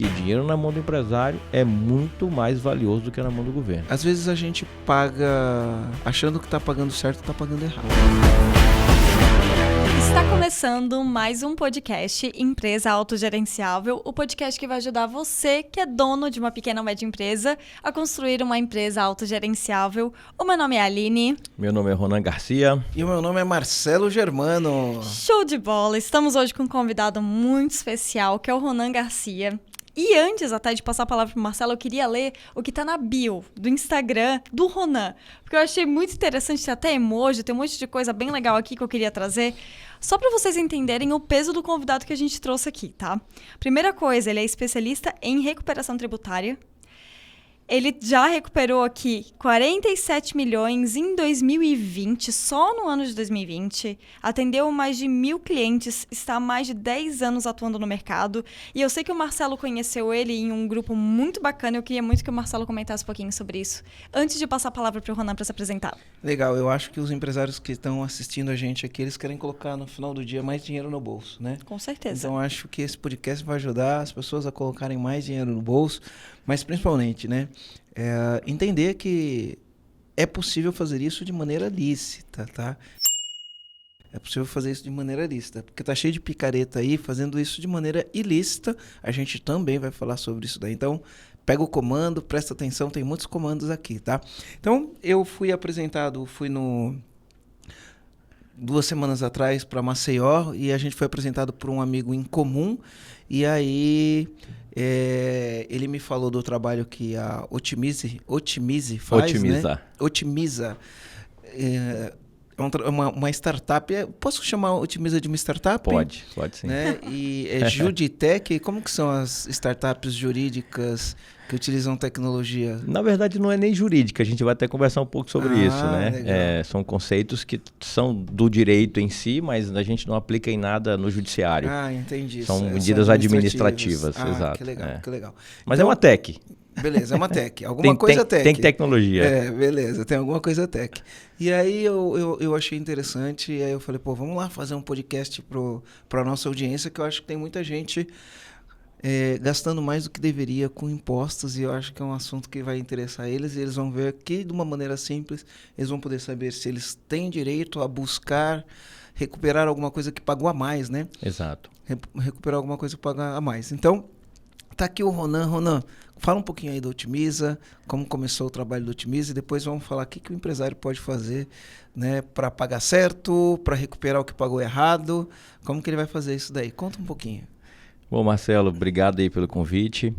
E dinheiro na mão do empresário é muito mais valioso do que na mão do governo. Às vezes a gente paga achando que está pagando certo, está pagando errado. Está começando mais um podcast Empresa Autogerenciável, o podcast que vai ajudar você, que é dono de uma pequena ou média empresa, a construir uma empresa autogerenciável. O meu nome é Aline. Meu nome é Ronan Garcia. E o meu nome é Marcelo Germano. Show de bola! Estamos hoje com um convidado muito especial, que é o Ronan Garcia. E antes até de passar a palavra para o Marcelo, eu queria ler o que está na bio do Instagram do Ronan, porque eu achei muito interessante, tem até emoji, tem um monte de coisa bem legal aqui que eu queria trazer, só para vocês entenderem o peso do convidado que a gente trouxe aqui, tá? Primeira coisa, ele é especialista em recuperação tributária. Ele já recuperou aqui 47 milhões em 2020, só no ano de 2020. Atendeu mais de 1.000 clientes, está há mais de 10 anos atuando no mercado. E eu sei que o Marcelo conheceu ele em um grupo muito bacana. Eu queria muito que o Marcelo comentasse um pouquinho sobre isso, antes de passar a palavra para o Ronan para se apresentar. Legal, eu acho que os empresários que estão assistindo a gente aqui, eles querem colocar no final do dia mais dinheiro no bolso, né? Com certeza. Então acho que esse podcast vai ajudar as pessoas a colocarem mais dinheiro no bolso, mas principalmente, né? Entender que é possível fazer isso de maneira lícita, tá? É possível fazer isso de maneira lícita, porque tá cheio de picareta aí fazendo isso de maneira ilícita. A gente também vai falar sobre isso daí. Então, pega o comando, presta atenção, tem muitos comandos aqui, tá? Então, eu fui 2 semanas atrás para Maceió e a gente foi apresentado por um amigo em comum. E aí ele me falou do trabalho que a Otimize faz, Otimiza. né? Otimiza. Uma startup. Posso chamar a Otimiza de uma startup? Pode sim. Né? E Juditech, como que são as startups jurídicas que utilizam tecnologia? Na verdade, não é nem jurídica, a gente vai até conversar um pouco sobre isso, né? São conceitos que são do direito em si, mas a gente não aplica em nada no judiciário. Entendi. São medidas administrativas, exato. Que legal, que legal. Mas então, é uma tech. Beleza, é uma tech. Alguma coisa tech. Tem tecnologia. Beleza, tem alguma coisa tech. E aí eu achei interessante, e aí eu falei, vamos lá fazer um podcast para a nossa audiência, que eu acho que tem muita gente gastando mais do que deveria com impostos, e eu acho que é um assunto que vai interessar eles, e eles vão ver que, de uma maneira simples, eles vão poder saber se eles têm direito a buscar recuperar alguma coisa que pagou a mais, né? Exato. Recuperar alguma coisa que pagou a mais. Então, tá aqui o Ronan. Ronan, fala um pouquinho aí do Otimiza, como começou o trabalho do Otimiza, e depois vamos falar o que o empresário pode fazer, né, para pagar certo, para recuperar o que pagou errado, como que ele vai fazer isso daí? Conta um pouquinho. Bom, Marcelo, obrigado aí pelo convite.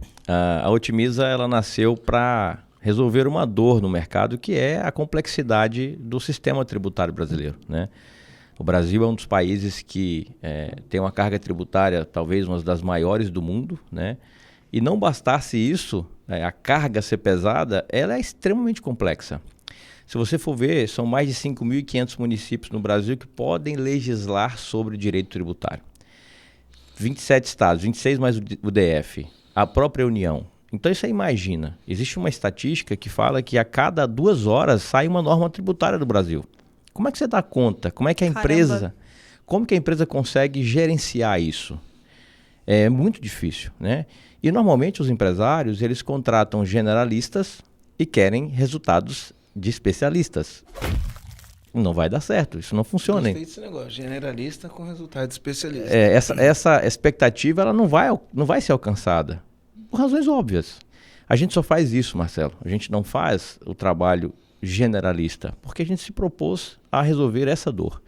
A Otimiza, ela nasceu para resolver uma dor no mercado, que é a complexidade do sistema tributário brasileiro, né? O Brasil é um dos países que tem uma carga tributária, talvez uma das maiores do mundo, né? E não bastasse isso, a carga ser pesada, ela é extremamente complexa. Se você for ver, são mais de 5.500 municípios no Brasil que podem legislar sobre direito tributário. 27 estados, 26 mais o DF, a própria União. Então você imagina, existe uma estatística que fala que a cada 2 horas sai uma norma tributária do Brasil. Como é que você dá conta? Como é que a empresa consegue gerenciar isso? É muito difícil, né? E normalmente os empresários, eles contratam generalistas e querem resultados de especialistas. Não vai dar certo, isso não funciona. Gostei desse negócio, generalista com resultado de especialista. Essa expectativa ela não vai ser alcançada, por razões óbvias. A gente só faz isso, Marcelo, a gente não faz o trabalho generalista, porque a gente se propôs a resolver essa dor.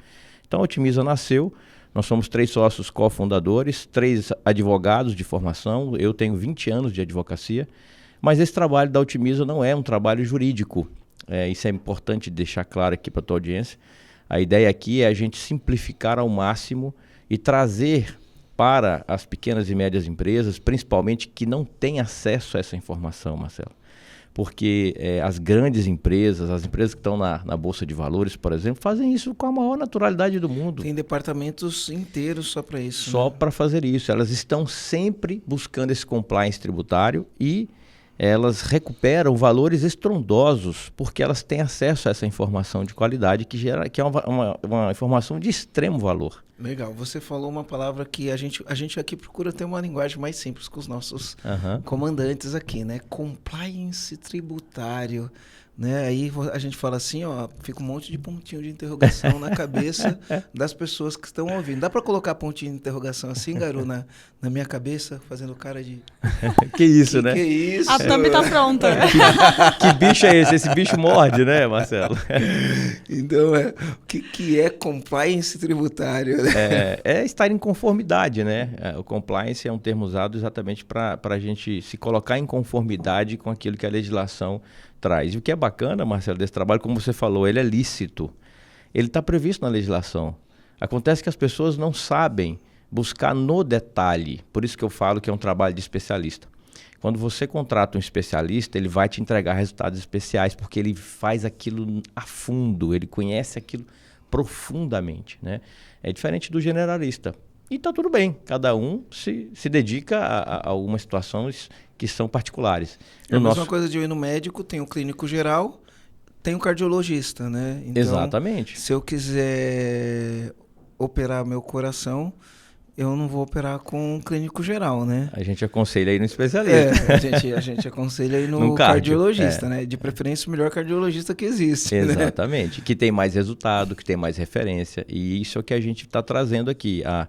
Então a Otimiza nasceu, nós somos 3 sócios cofundadores, 3 advogados de formação, eu tenho 20 anos de advocacia, mas esse trabalho da Otimiza não é um trabalho jurídico. Isso é importante deixar claro aqui para a tua audiência. A ideia aqui é a gente simplificar ao máximo e trazer para as pequenas e médias empresas, principalmente que não têm acesso a essa informação, Marcelo. Porque as grandes empresas, as empresas que estão na Bolsa de Valores, por exemplo, fazem isso com a maior naturalidade do mundo. Tem departamentos inteiros só para isso. Só para fazer isso. Elas estão sempre buscando esse compliance tributário e elas recuperam valores estrondosos porque elas têm acesso a essa informação de qualidade que é uma informação de extremo valor. Legal, você falou uma palavra que a gente aqui procura ter uma linguagem mais simples com os nossos comandantes aqui, né? Compliance tributário, né? Aí a gente fala assim, ó, fica um monte de pontinho de interrogação na cabeça das pessoas que estão ouvindo. Dá para colocar pontinho de interrogação assim, Garu, na minha cabeça, fazendo cara de... Que isso, né? Que isso? A thumb tá pronta. Que bicho é esse? Esse bicho morde, né, Marcelo? Então, o que é compliance tributário? É estar em conformidade, né? O compliance é um termo usado exatamente para a gente se colocar em conformidade com aquilo que a legislação traz. E o que é bacana, Marcelo, desse trabalho, como você falou, ele é lícito. Ele está previsto na legislação. Acontece que as pessoas não sabem buscar no detalhe. Por isso que eu falo que é um trabalho de especialista. Quando você contrata um especialista, ele vai te entregar resultados especiais, porque ele faz aquilo a fundo, ele conhece aquilo profundamente, né? É diferente do generalista. E está tudo bem, cada um se dedica a algumas situações que são particulares. É a mesma coisa de eu ir no médico, tem o clínico geral, tem o cardiologista, né? Então, exatamente. Se eu quiser operar meu coração, eu não vou operar com um clínico geral, né? A gente aconselha aí no especialista. A gente aconselha aí no cardiologista, né? De preferência o melhor cardiologista que existe. Exatamente. Né? Que tem mais resultado, que tem mais referência. E isso é o que a gente está trazendo aqui. A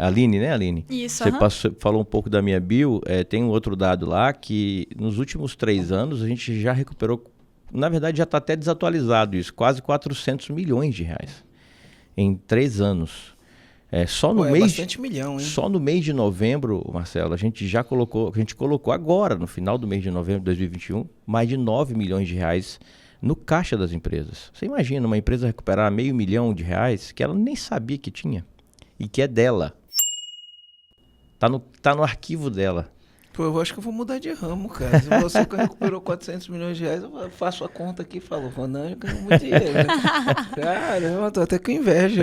Aline, né, Aline? Isso, Você falou um pouco da minha bio. Tem um outro dado lá que nos últimos 3 anos a gente já recuperou, na verdade já está até desatualizado isso, quase 400 milhões de reais em 3 anos. Só no mês, bastante milhão, hein? Só no mês de novembro, Marcelo, a gente colocou agora, no final do mês de novembro de 2021, mais de 9 milhões de reais no caixa das empresas. Você imagina uma empresa recuperar R$500 mil que ela nem sabia que tinha e que é dela. Tá no arquivo dela. Pô, eu acho que eu vou mudar de ramo, cara. Se você recuperou 400 milhões de reais, eu faço a conta aqui e falo, Ronan, eu ganho muito dinheiro. Né? Caramba, tô até com inveja.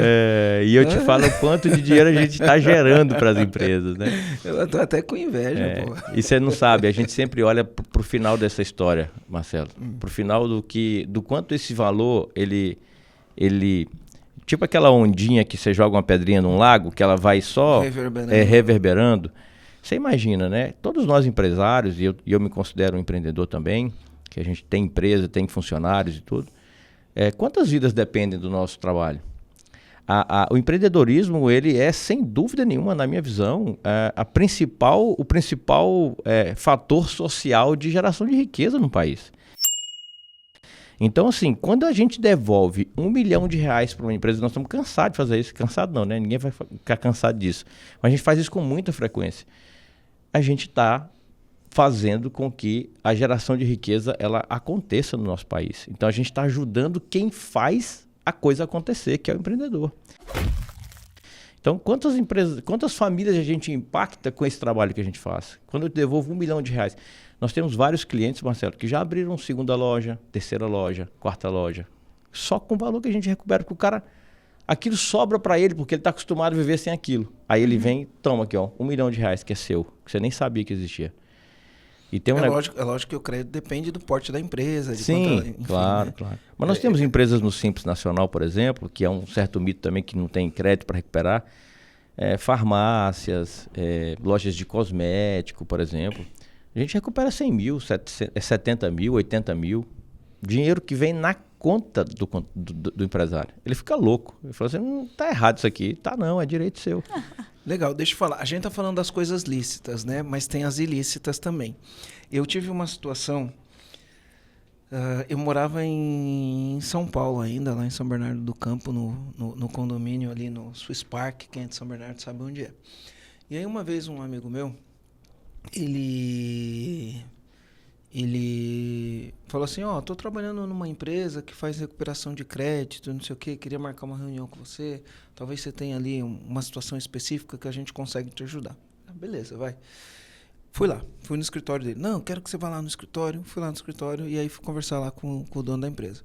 E eu te falo o quanto de dinheiro a gente está gerando para as empresas, né? Eu tô até com inveja, pô. E você não sabe, a gente sempre olha pro final dessa história, Marcelo. Pro final do quanto esse valor, ele... Tipo aquela ondinha que você joga uma pedrinha num lago, que ela vai só reverberando. Você imagina, né? Todos nós empresários, e eu me considero um empreendedor também, que a gente tem empresa, tem funcionários e tudo. Quantas vidas dependem do nosso trabalho? O empreendedorismo, ele é, sem dúvida nenhuma, na minha visão, o principal fator social de geração de riqueza no país. Então, assim, quando a gente devolve R$1 milhão para uma empresa, nós estamos cansados de fazer isso. Cansado não, né? Ninguém vai ficar cansado disso. Mas a gente faz isso com muita frequência. A gente está fazendo com que a geração de riqueza ela aconteça no nosso país. Então, a gente está ajudando quem faz a coisa acontecer, que é o empreendedor. Então, quantas famílias a gente impacta com esse trabalho que a gente faz? Quando eu devolvo R$1 milhão, nós temos vários clientes, Marcelo, que já abriram 2ª loja, 3ª loja, 4ª loja, só com o valor que a gente recupera, porque o cara, aquilo sobra para ele, porque ele está acostumado a viver sem aquilo. Aí ele vem, toma aqui, ó, R$1 milhão, que é seu, que você nem sabia que existia. E tem lógico que o crédito depende do porte da empresa. Sim, claro. Mas nós temos empresas no Simples Nacional, por exemplo, que é um certo mito também que não tem crédito para recuperar. Farmácias, lojas de cosmético, por exemplo. A gente recupera 100 mil, 70 mil, 80 mil. Dinheiro que vem na conta do empresário. Ele fica louco. Ele fala assim, não tá errado isso aqui. Tá não, é direito seu. Legal, deixa eu falar. A gente tá falando das coisas lícitas, né? Mas tem as ilícitas também. Eu tive uma situação... eu morava em São Paulo ainda, lá em São Bernardo do Campo, no condomínio ali no Swiss Park. Quem é de São Bernardo sabe onde é. E aí uma vez um amigo meu, ele falou assim, tô trabalhando numa empresa que faz recuperação de crédito, não sei o quê, queria marcar uma reunião com você, talvez você tenha ali uma situação específica que a gente consegue te ajudar. Beleza, vai. Fui no escritório dele. Não, quero que você vá lá no escritório. Fui lá no escritório e aí fui conversar lá com o dono da empresa.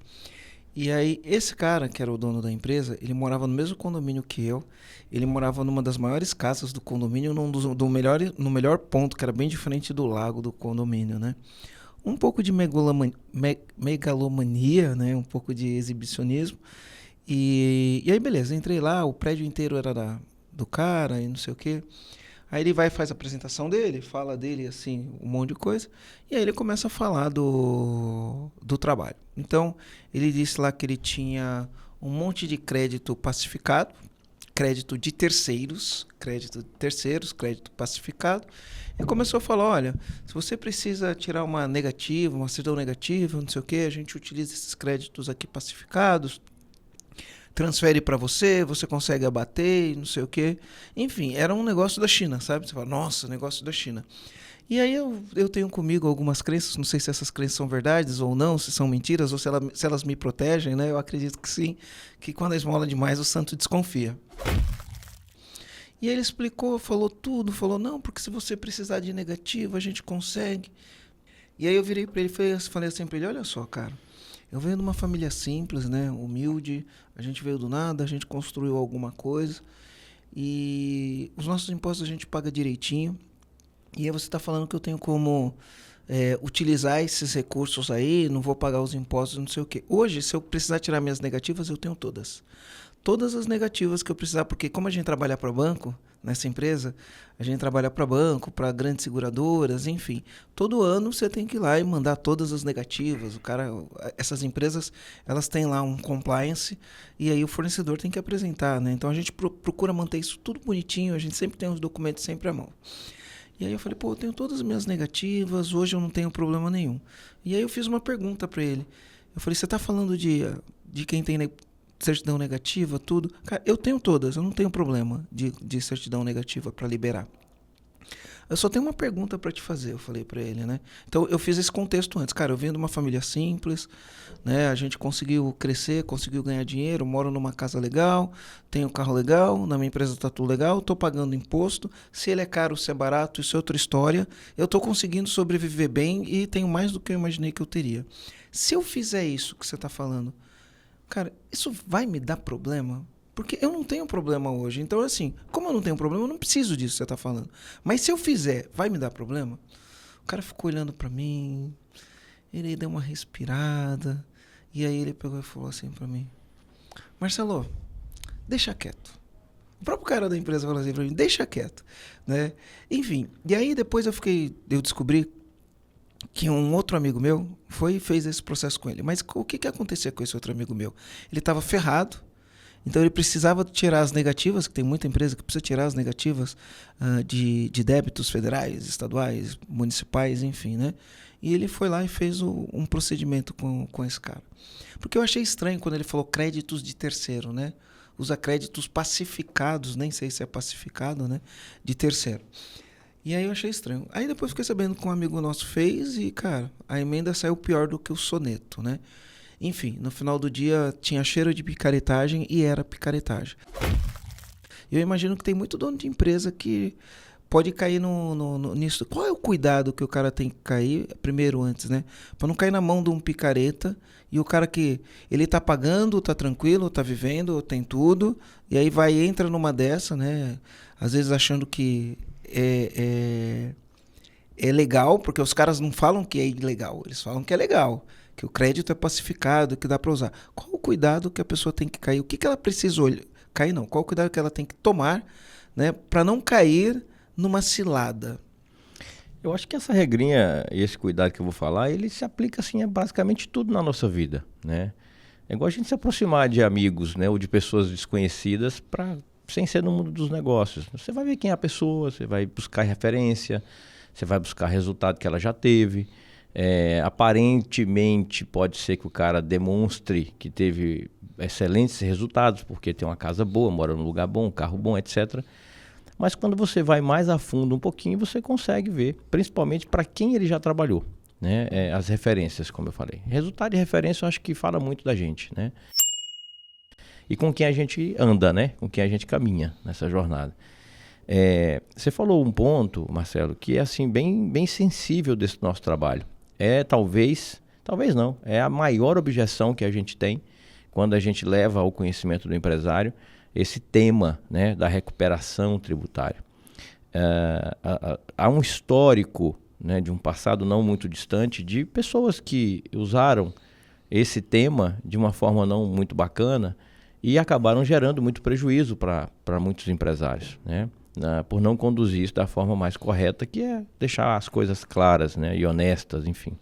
E aí, esse cara, que era o dono da empresa, ele morava no mesmo condomínio que eu. Ele morava numa das maiores casas do condomínio, no melhor ponto, que era bem diferente do lago do condomínio, né? Um pouco de megalomania, né? Um pouco de exibicionismo. E aí, beleza, entrei lá, o prédio inteiro era do cara e não sei o quê. Aí ele vai e faz a apresentação dele, fala dele, assim, um monte de coisa. E aí ele começa a falar do trabalho. Então, ele disse lá que ele tinha um monte de crédito pacificado, crédito de terceiros, crédito pacificado. E começou a falar, olha, se você precisa tirar uma negativa, uma certidão negativa, não sei o quê, a gente utiliza esses créditos aqui pacificados, transfere para você, você consegue abater, não sei o quê. Enfim, era um negócio da China, sabe? Você fala, nossa, negócio da China. E aí eu tenho comigo algumas crenças, não sei se essas crenças são verdades ou não, se são mentiras, ou se elas me protegem, né? Eu acredito que sim, que quando a esmola demais, o santo desconfia. E ele explicou, falou tudo, falou, não, porque se você precisar de negativo, a gente consegue. E aí eu virei para ele e falei assim para ele, olha só, cara, eu venho de uma família simples, né, humilde, a gente veio do nada, a gente construiu alguma coisa e os nossos impostos a gente paga direitinho. E aí você está falando que eu tenho como utilizar esses recursos aí, não vou pagar os impostos, não sei o quê. Hoje, se eu precisar tirar minhas negativas, eu tenho todas. Todas as negativas que eu precisar, porque como a gente trabalha para banco, nessa empresa, a gente trabalha para banco, para grandes seguradoras, enfim. Todo ano você tem que ir lá e mandar todas as negativas. Essas empresas, elas têm lá um compliance e aí o fornecedor tem que apresentar, né? Então a gente procura manter isso tudo bonitinho, a gente sempre tem os documentos sempre à mão. E aí eu falei, pô, eu tenho todas as minhas negativas, hoje eu não tenho problema nenhum. E aí eu fiz uma pergunta para ele. Eu falei, você está falando de quem tem certidão negativa, tudo? Cara, eu tenho todas, eu não tenho problema de certidão negativa para liberar. Eu só tenho uma pergunta para te fazer, eu falei para ele, né? Então eu fiz esse contexto antes. Cara, eu venho de uma família simples, né? A gente conseguiu crescer, conseguiu ganhar dinheiro, moro numa casa legal, tenho um carro legal, na minha empresa tá tudo legal, tô pagando imposto. Se ele é caro, se é barato, isso é outra história. Eu tô conseguindo sobreviver bem e tenho mais do que eu imaginei que eu teria. Se eu fizer isso que você tá falando, cara, isso vai me dar problema? Porque eu não tenho problema hoje. Então, assim, como eu não tenho problema, eu não preciso disso que você está falando. Mas se eu fizer, vai me dar problema? O cara ficou olhando para mim, ele deu uma respirada, e aí ele pegou e falou assim para mim, Marcelo, deixa quieto. O próprio cara da empresa falou assim para mim, deixa quieto, né? Enfim, e aí depois eu descobri que um outro amigo meu foi e fez esse processo com ele. Mas o que acontecia com esse outro amigo meu? Ele estava ferrado. Então ele precisava tirar as negativas, que tem muita empresa que precisa tirar as negativas de débitos federais, estaduais, municipais, enfim, né? E ele foi lá e fez um procedimento com esse cara. Porque eu achei estranho quando ele falou créditos de terceiro, né? Usa créditos pacificados, nem sei se é pacificado, né? De terceiro. E aí eu achei estranho. Aí depois fiquei sabendo que um amigo nosso fez e, cara, a emenda saiu pior do que o soneto, né? Enfim, no final do dia tinha cheiro de picaretagem e era picaretagem. Eu imagino que tem muito dono de empresa que pode cair nisso. Qual é o cuidado que o cara tem que cair primeiro antes, né? Para não cair na mão de um picareta e o cara que ele tá pagando, tá tranquilo, tá vivendo, tem tudo, e aí entra numa dessa, né? Às vezes achando que é legal, porque os caras não falam que é ilegal, eles falam que é legal. Que o crédito é pacificado, que dá para usar. Qual o cuidado que a pessoa tem que cair? O que ela precisa cair? Não. Qual o cuidado que ela tem que tomar, né, para não cair numa cilada? Eu acho que essa regrinha e esse cuidado que eu vou falar, ele se aplica assim a basicamente tudo na nossa vida, né? É igual a gente se aproximar de amigos, né, ou de pessoas desconhecidas sem ser no mundo dos negócios. Você vai ver quem é a pessoa, você vai buscar referência, você vai buscar resultado que ela já teve. Aparentemente pode ser que o cara demonstre que teve excelentes resultados porque tem uma casa boa, mora num lugar bom, um carro bom, etc. Mas quando você vai mais a fundo um pouquinho, você consegue ver, principalmente para quem ele já trabalhou, né? As referências, como eu falei. Resultado e referência eu acho que fala muito da gente, né? E com quem a gente anda, né? Com quem a gente caminha nessa jornada. Você falou um ponto, Marcelo, que é assim, bem sensível desse nosso trabalho. Talvez não, é a maior objeção que a gente tem quando a gente leva ao conhecimento do empresário esse tema, né, da recuperação tributária. Há um histórico, né, de um passado não muito distante de pessoas que usaram esse tema de uma forma não muito bacana e acabaram gerando muito prejuízo para muitos empresários, né? Por não conduzir isso da forma mais correta, que é deixar as coisas claras, né? E honestas, enfim.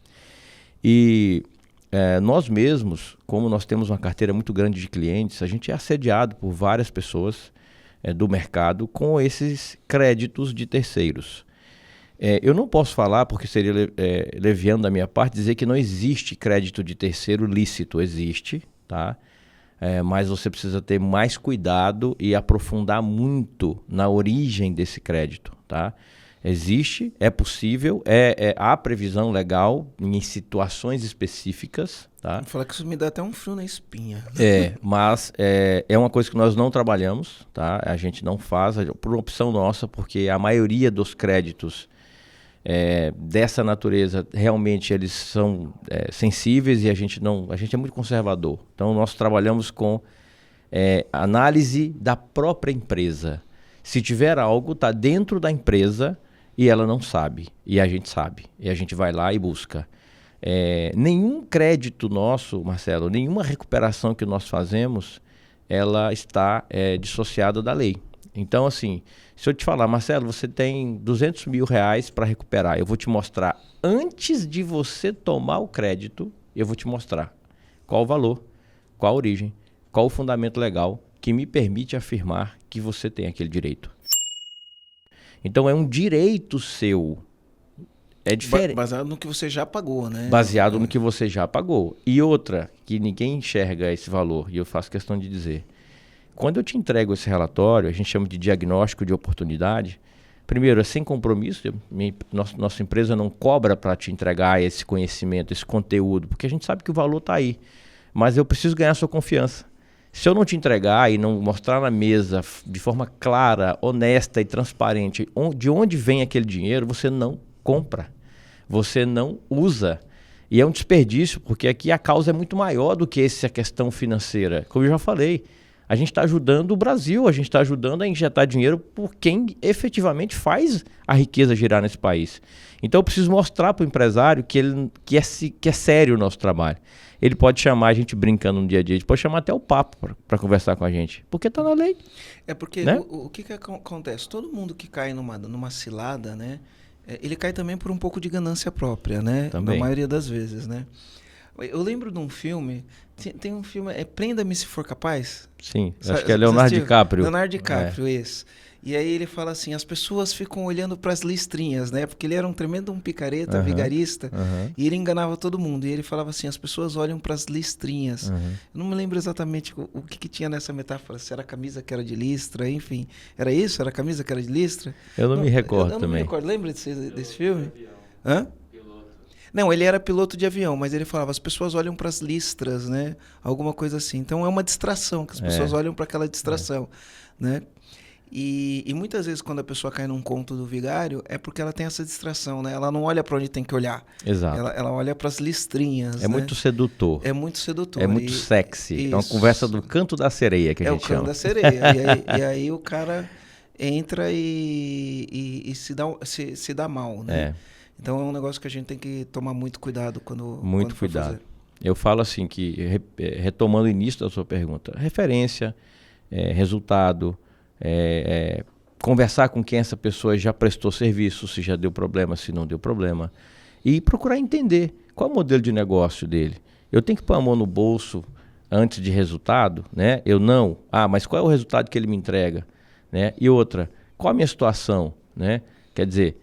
E nós mesmos, como nós temos uma carteira muito grande de clientes, a gente é assediado por várias pessoas do mercado com esses créditos de terceiros. Eu não posso falar, porque seria leviano da minha parte, dizer que não existe crédito de terceiro lícito. Existe, tá? Mas você precisa ter mais cuidado e aprofundar muito na origem desse crédito, tá? Existe, é possível, há previsão legal em situações específicas, tá? Vou falar que isso me dá até um frio na espinha. Mas é uma coisa que nós não trabalhamos, tá? A gente não faz, por opção nossa, porque a maioria dos créditos dessa natureza, realmente eles são sensíveis e a gente é muito conservador. Então nós trabalhamos com análise da própria empresa. Se tiver algo, está dentro da empresa e ela não sabe, e a gente sabe, e a gente vai lá e busca. Nenhum crédito nosso, Marcelo, nenhuma recuperação que nós fazemos, ela está dissociada da lei. Então, assim, se eu te falar, Marcelo, você tem R$200 mil para recuperar, eu vou te mostrar, antes de você tomar o crédito, eu vou te mostrar qual o valor, qual a origem, qual o fundamento legal que me permite afirmar que você tem aquele direito. Então, é um direito seu. É diferente. Baseado no que você já pagou, né? Baseado no que você já pagou. E outra, que ninguém enxerga esse valor, e eu faço questão de dizer. Quando eu te entrego esse relatório, a gente chama de diagnóstico de oportunidade. Primeiro, é sem compromisso. Nossa empresa não cobra para te entregar esse conhecimento, esse conteúdo, porque a gente sabe que o valor está aí. Mas eu preciso ganhar sua confiança. Se eu não te entregar e não mostrar na mesa de forma clara, honesta e transparente de onde vem aquele dinheiro, você não compra, você não usa. E é um desperdício, porque aqui a causa é muito maior do que essa questão financeira. Como eu já falei, a gente está ajudando o Brasil, a gente está ajudando a injetar dinheiro por quem efetivamente faz a riqueza girar nesse país. Então eu preciso mostrar para o empresário que é sério o nosso trabalho. Ele pode chamar a gente brincando no dia a dia, ele pode chamar até o papo para conversar com a gente, porque está na lei. Porque né? o que acontece? Todo mundo que cai numa cilada, né, ele cai também por um pouco de ganância própria, né? Também. Na maioria das vezes, né? Eu lembro de um filme, tem um filme, Prenda-me se for capaz. Sim, acho que é Leonardo DiCaprio. Leonardo DiCaprio, esse. E aí ele fala assim, as pessoas ficam olhando para as listrinhas, né? Porque ele era um tremendo picareta, vigarista, e ele enganava todo mundo. E ele falava assim, as pessoas olham para as listrinhas. Eu não me lembro exatamente o que tinha nessa metáfora, se era a camisa que era de listra, enfim. Era isso? Era a camisa que era de listra? Eu não me recordo também. Eu não me recordo. Lembra desse filme? Hã? Não, ele era piloto de avião, mas ele falava, as pessoas olham para as listras, né? Alguma coisa assim. Então é uma distração, que as pessoas olham para aquela distração, né? E muitas vezes quando a pessoa cai num conto do vigário, é porque ela tem essa distração, né? Ela não olha para onde tem que olhar. Exato. Ela olha para as listrinhas, É, né? Muito sedutor. É muito sedutor. É muito sexy. Isso. É uma conversa do canto da sereia que a gente chama. É o canto da sereia. e aí o cara entra e se dá mal, né? Então é um negócio que a gente tem que tomar muito cuidado quando for fazer. Eu falo assim que, retomando o início da sua pergunta, referência, resultado, conversar com quem essa pessoa já prestou serviço, se já deu problema, se não deu problema, e procurar entender qual é o modelo de negócio dele. Eu tenho que pôr a mão no bolso antes de resultado, né? Eu não. Mas qual é o resultado que ele me entrega? Né? E outra, qual a minha situação? Né? Quer dizer,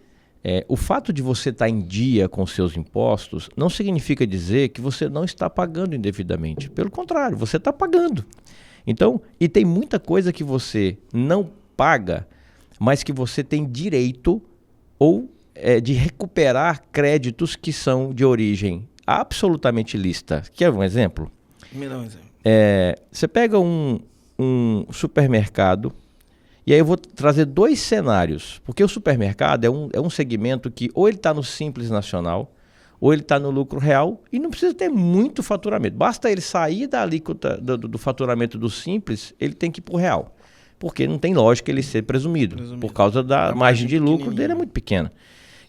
o fato de você estar em dia com seus impostos não significa dizer que você não está pagando indevidamente. Pelo contrário, você está pagando. Então, e tem muita coisa que você não paga, mas que você tem direito ou de recuperar créditos que são de origem absolutamente lícita. Quer um exemplo? Me dá um exemplo. Você pega um supermercado. E aí eu vou trazer dois cenários, porque o supermercado é um segmento que ou ele está no Simples Nacional, ou ele está no lucro real, e não precisa ter muito faturamento. Basta ele sair da alíquota do faturamento do Simples, ele tem que ir para o real. Porque não tem lógica ele ser presumido. Por causa da margem de lucro dele é muito pequena.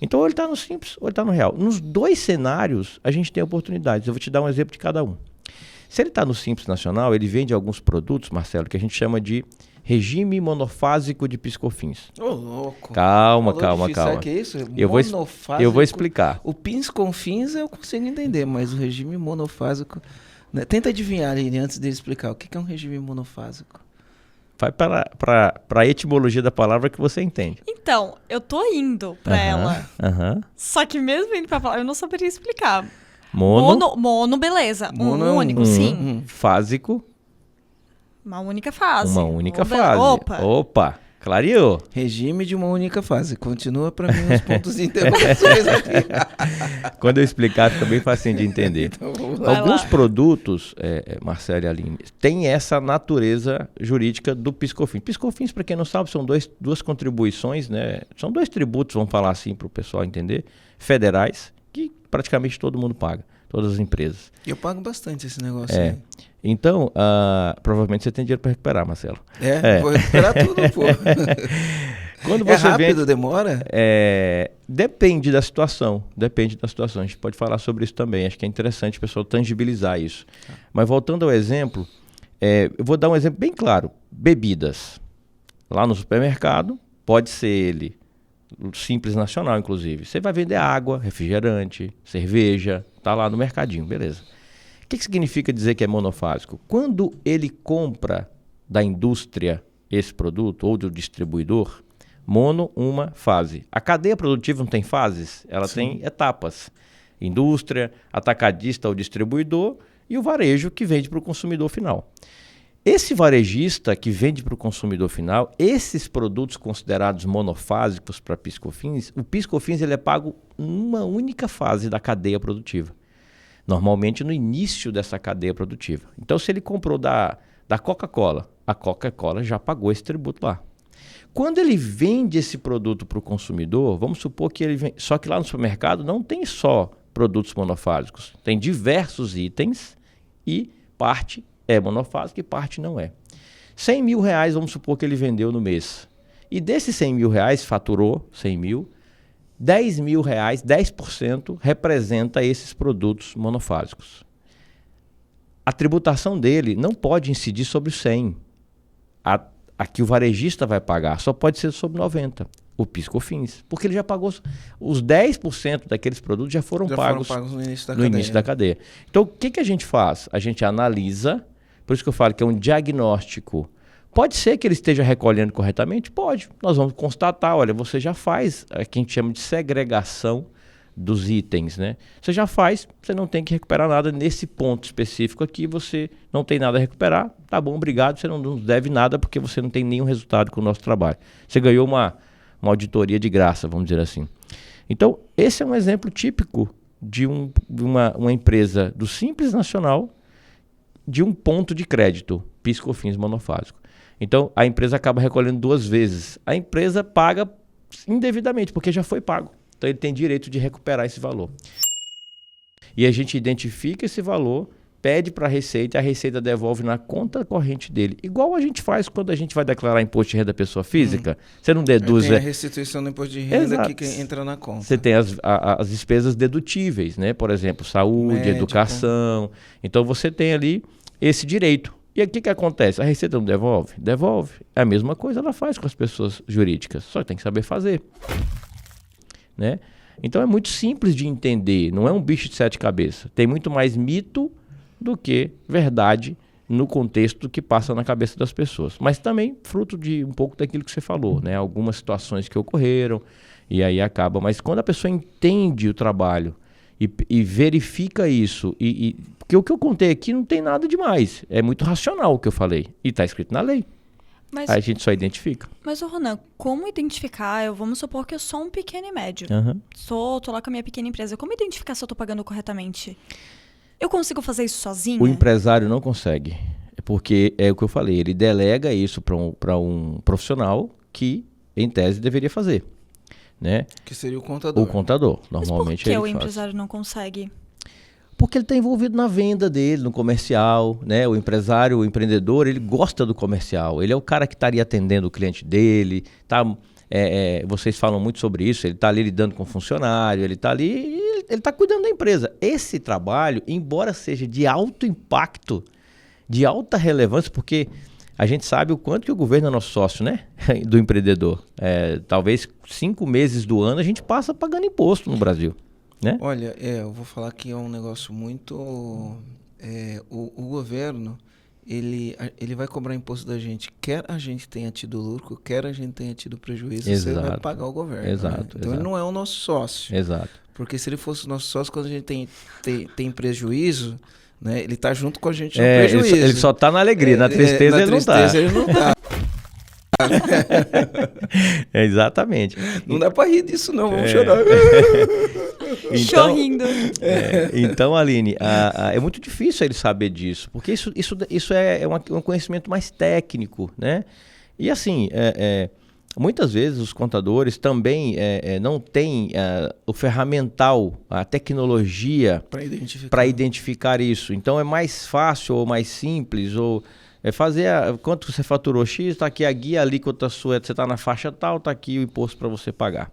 Então ou ele está no Simples ou ele está no real. Nos dois cenários a gente tem oportunidades. Eu vou te dar um exemplo de cada um. Se ele está no Simples Nacional, ele vende alguns produtos, Marcelo, que a gente chama de regime monofásico de PIS/COFINS. Ô, louco. Calma. Sabe o que é isso? Eu vou explicar. O PIS/COFINS eu consigo entender, mas o regime monofásico... Né? Tenta adivinhar ali, antes de explicar, o que é um regime monofásico? Vai para a etimologia da palavra que você entende. Então, eu tô indo pra ela. Só que mesmo indo pra palavra, eu não saberia explicar. Mono, beleza. Mono Um único, sim. Fásico. Uma única fase. Uma única fase. Opa. Clareou. Regime de uma única fase. Continua para mim os pontos de interrogações aqui. Quando eu explicar, fica bem facinho de entender. Então, vamos lá. Alguns produtos, Marcelo e Aline, têm essa natureza jurídica do PIS/COFINS. PIS/COFINS, para quem não sabe, são duas contribuições, né? São 2 tributos, vamos falar assim para o pessoal entender, federais, que praticamente todo mundo paga, todas as empresas. Eu pago bastante esse negócio aí. Então, provavelmente você tem dinheiro para recuperar, Marcelo. Vou recuperar tudo, pô. Quando você rápido, demora? Depende da situação. A gente pode falar sobre isso também. Acho que é interessante o pessoal tangibilizar isso. Mas voltando ao exemplo, eu vou dar um exemplo bem claro. Bebidas. Lá no supermercado, pode ser ele Simples Nacional, inclusive. Você vai vender água, refrigerante, cerveja, tá lá no mercadinho, beleza. O que significa dizer que é monofásico? Quando ele compra da indústria esse produto ou do distribuidor, uma fase. A cadeia produtiva não tem fases, ela tem etapas. Indústria, atacadista ou distribuidor e o varejo que vende para o consumidor final. Esse varejista que vende para o consumidor final, esses produtos considerados monofásicos para PIS/COFINS, o PIS/COFINS ele é pago numa única fase da cadeia produtiva. Normalmente no início dessa cadeia produtiva. Então, se ele comprou da Coca-Cola, a Coca-Cola já pagou esse tributo lá. Quando ele vende esse produto para o consumidor, vamos supor que ele vende... Só que lá no supermercado não tem só produtos monofásicos. Tem diversos itens e parte é monofásica e parte não é. 100 mil reais, vamos supor que ele vendeu no mês. E desses 100 mil reais, faturou 100 mil, 10 mil reais, 10% representa esses produtos monofásicos. A tributação dele não pode incidir sobre os 100. A que o varejista vai pagar só pode ser sobre 90, o PIS/COFINS. Porque ele já pagou, os 10% daqueles produtos já foram pagos no início da cadeia. Então, o que a gente faz? A gente analisa, por isso que eu falo que é um diagnóstico. Pode ser que ele esteja recolhendo corretamente? Pode. Nós vamos constatar, olha, você já faz o que a gente chama de segregação dos itens, né? Você já faz, você não tem que recuperar nada nesse ponto específico aqui, você não tem nada a recuperar, tá bom, obrigado, você não nos deve nada porque você não tem nenhum resultado com o nosso trabalho. Você ganhou uma auditoria de graça, vamos dizer assim. Então, esse é um exemplo típico de uma empresa do Simples Nacional de um ponto de crédito, PIS/COFINS monofásico. Então, a empresa acaba recolhendo 2 vezes. A empresa paga indevidamente, porque já foi pago. Então, ele tem direito de recuperar esse valor. E a gente identifica esse valor, pede para a Receita devolve na conta corrente dele. Igual a gente faz quando a gente vai declarar imposto de renda da pessoa física. Você não deduz... Tem a restituição do imposto de renda. Exato. Que entra na conta. Você tem as despesas dedutíveis, né? Por exemplo, saúde, médico, educação. Então, você tem ali esse direito. E aí, o que acontece? A Receita não devolve? Devolve. É a mesma coisa ela faz com as pessoas jurídicas. Só tem que saber fazer. Né? Então, é muito simples de entender. Não é um bicho de 7 cabeças. Tem muito mais mito do que verdade no contexto que passa na cabeça das pessoas. Mas também fruto de um pouco daquilo que você falou, né? Algumas situações que ocorreram e aí acaba. Mas quando a pessoa entende o trabalho e verifica isso, porque o que eu contei aqui não tem nada demais. É muito racional o que eu falei. E está escrito na lei. Mas, aí a gente só identifica. Mas, Ronan, como identificar? Vamos supor que eu sou um pequeno e médio. Tô lá com a minha pequena empresa. Como identificar se eu tô pagando corretamente? Eu consigo fazer isso sozinho? O empresário não consegue. Porque é o que eu falei. Ele delega isso para um profissional que, em tese, deveria fazer. Né? Que seria o contador. O contador. Normalmente mas por que ele o faz. empresário não consegue? Porque ele está envolvido na venda dele, no comercial, né? O empresário, o empreendedor, ele gosta do comercial. Ele é o cara que estaria atendendo o cliente dele. Vocês falam muito sobre isso. Ele está ali lidando com o funcionário, ele está ali e ele está cuidando da empresa. Esse trabalho, embora seja de alto impacto, de alta relevância, porque a gente sabe o quanto que o governo é nosso sócio, né? Do empreendedor. Talvez 5 meses do ano a gente passa pagando imposto no Brasil, né? Olha, eu vou falar que é um negócio muito... o governo, ele vai cobrar imposto da gente, quer a gente tenha tido lucro, quer a gente tenha tido prejuízo, você vai pagar o governo. Exato, né? Então ele não é o nosso sócio. Exato. Porque se ele fosse o nosso sócio, quando a gente tem prejuízo, né, ele tá junto com a gente no prejuízo. Ele só tá na alegria, na tristeza ele não tá. Na tristeza ele não tá. Exatamente. Não dá pra rir disso não, vamos chorar. Chorrindo. Então, Aline, é muito difícil ele saber disso, porque isso é um conhecimento mais técnico, né? E assim, muitas vezes os contadores também não têm o ferramental, a tecnologia para identificar isso. Então é mais fácil ou mais simples, ou fazer quanto você faturou X, está aqui a guia, a alíquota sua, você está na faixa tal, está aqui o imposto para você pagar.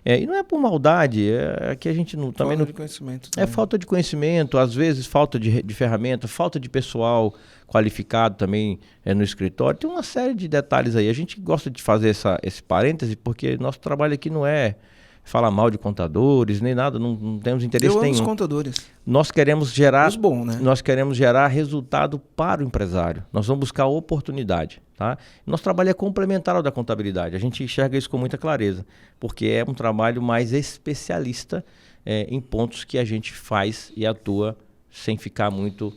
E não é por maldade, é que a gente também não... Falta de conhecimento. É falta de conhecimento, às vezes falta de ferramenta, falta de pessoal qualificado também no escritório. Tem uma série de detalhes aí. A gente gosta de fazer esse parêntese porque nosso trabalho aqui não é falar mal de contadores, nem nada, não temos interesse nenhum. Eu amo os contadores. Nós queremos gerar... Os bons, né? Nós queremos gerar resultado para o empresário. Nós vamos buscar oportunidade, tá? Nosso trabalho é complementar ao da contabilidade. A gente enxerga isso com muita clareza, porque é um trabalho mais especialista em pontos que a gente faz e atua sem ficar muito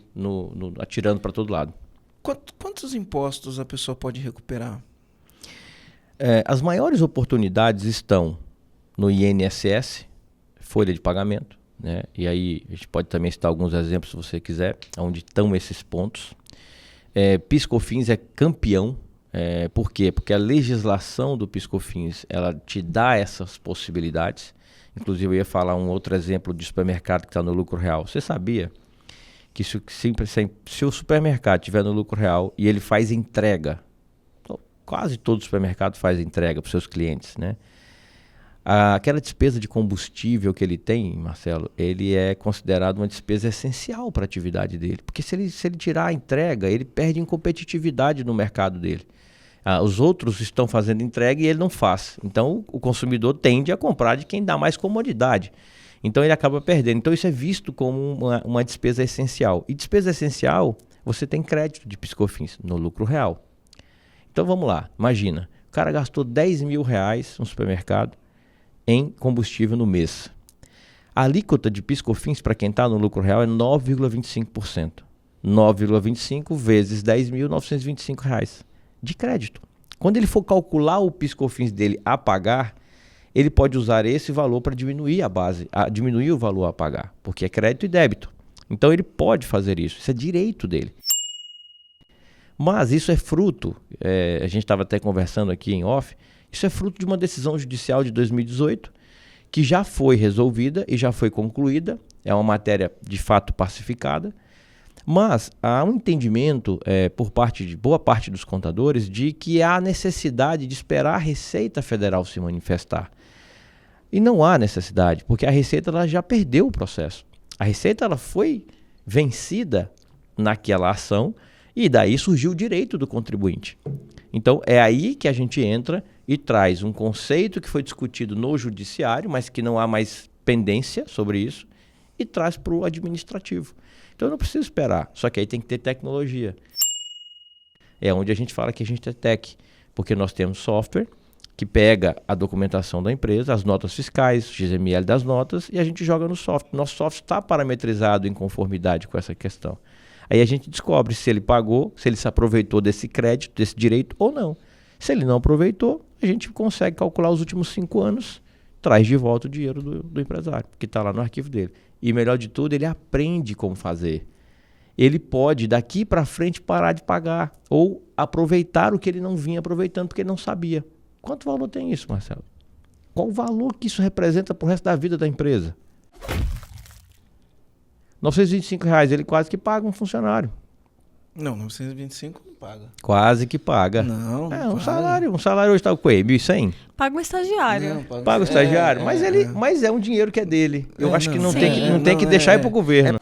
atirando para todo lado. Quantos impostos a pessoa pode recuperar? As maiores oportunidades estão no INSS, folha de pagamento, né? E aí a gente pode também citar alguns exemplos, se você quiser, onde estão esses pontos. PIS/COFINS é campeão. Por quê? Porque a legislação do PIS/COFINS, ela te dá essas possibilidades. Inclusive eu ia falar um outro exemplo de supermercado que está no lucro real. Você sabia que se o supermercado estiver no lucro real e ele faz entrega, quase todo supermercado faz entrega para os seus clientes, né? Aquela despesa de combustível que ele tem, Marcelo, ele é considerado uma despesa essencial para a atividade dele. Porque se ele tirar a entrega, ele perde em competitividade no mercado dele. Os outros estão fazendo entrega e ele não faz. Então, o consumidor tende a comprar de quem dá mais comodidade. Então, ele acaba perdendo. Então, isso é visto como uma despesa essencial. E despesa essencial, você tem crédito de PIS/COFINS no lucro real. Então, vamos lá. Imagina, o cara gastou R$10.000 no supermercado em combustível no mês. A alíquota de PIS/COFINS para quem está no lucro real é 9,25%. 9,25 vezes R$10.925 de crédito. Quando ele for calcular o PIS/COFINS dele a pagar, ele pode usar esse valor para diminuir a base, diminuir o valor a pagar, porque é crédito e débito. Então ele pode fazer isso, isso é direito dele. Mas isso é fruto, a gente estava até conversando aqui em off, isso é fruto de uma decisão judicial de 2018 que já foi resolvida e já foi concluída. É uma matéria de fato pacificada. Mas há um entendimento por parte de boa parte dos contadores de que há necessidade de esperar a Receita Federal se manifestar. E não há necessidade, porque a Receita ela já perdeu o processo. A Receita ela foi vencida naquela ação e daí surgiu o direito do contribuinte. Então é aí que a gente entra e traz um conceito que foi discutido no judiciário, mas que não há mais pendência sobre isso, e traz para o administrativo. Então eu não preciso esperar, só que aí tem que ter tecnologia. É onde a gente fala que a gente é tech, porque nós temos software que pega a documentação da empresa, as notas fiscais, o XML das notas, e a gente joga no software. Nosso software está parametrizado em conformidade com essa questão. Aí a gente descobre se ele pagou, se ele se aproveitou desse crédito, desse direito ou não. Se ele não aproveitou, a gente consegue calcular os últimos 5 anos, traz de volta o dinheiro do empresário, que está lá no arquivo dele. E melhor de tudo, ele aprende como fazer. Ele pode, daqui para frente, parar de pagar ou aproveitar o que ele não vinha aproveitando porque ele não sabia. Quanto valor tem isso, Marcelo? Qual o valor que isso representa para o resto da vida da empresa? R$925, ele quase que paga um funcionário. Não, 925 não paga. Quase que paga. Não, não É, um paga. salário hoje está o quê? 1.100? Paga um estagiário. Não, Paga o estagiário, é. mas é um dinheiro que é dele. Eu acho que não Sim. tem que deixar ir pro governo.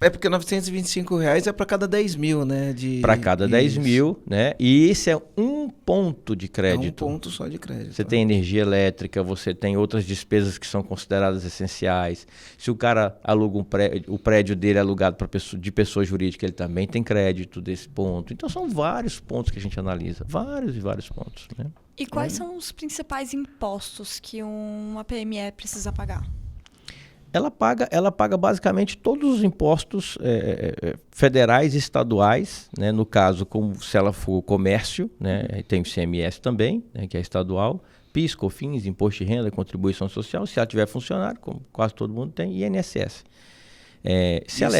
É porque R$925 é para cada 10 mil, né? Para cada 10 Isso. mil, né? E esse é um ponto de É crédito. um ponto só de crédito. Você tem energia elétrica, você tem outras despesas que são consideradas essenciais. Se o cara aluga o prédio dele é alugado de pessoa jurídica, ele também tem crédito desse ponto. Então são vários pontos que a gente analisa. Vários e vários pontos, né? E quais são os principais impostos que uma PME precisa pagar? Ela paga basicamente todos os impostos federais e estaduais, né? No caso, se ela for comércio, né? Tem o ICMS também, né? Que é estadual, PIS, COFINS, Imposto de Renda, Contribuição Social, se ela tiver funcionário, como quase todo mundo tem, e INSS. Se ela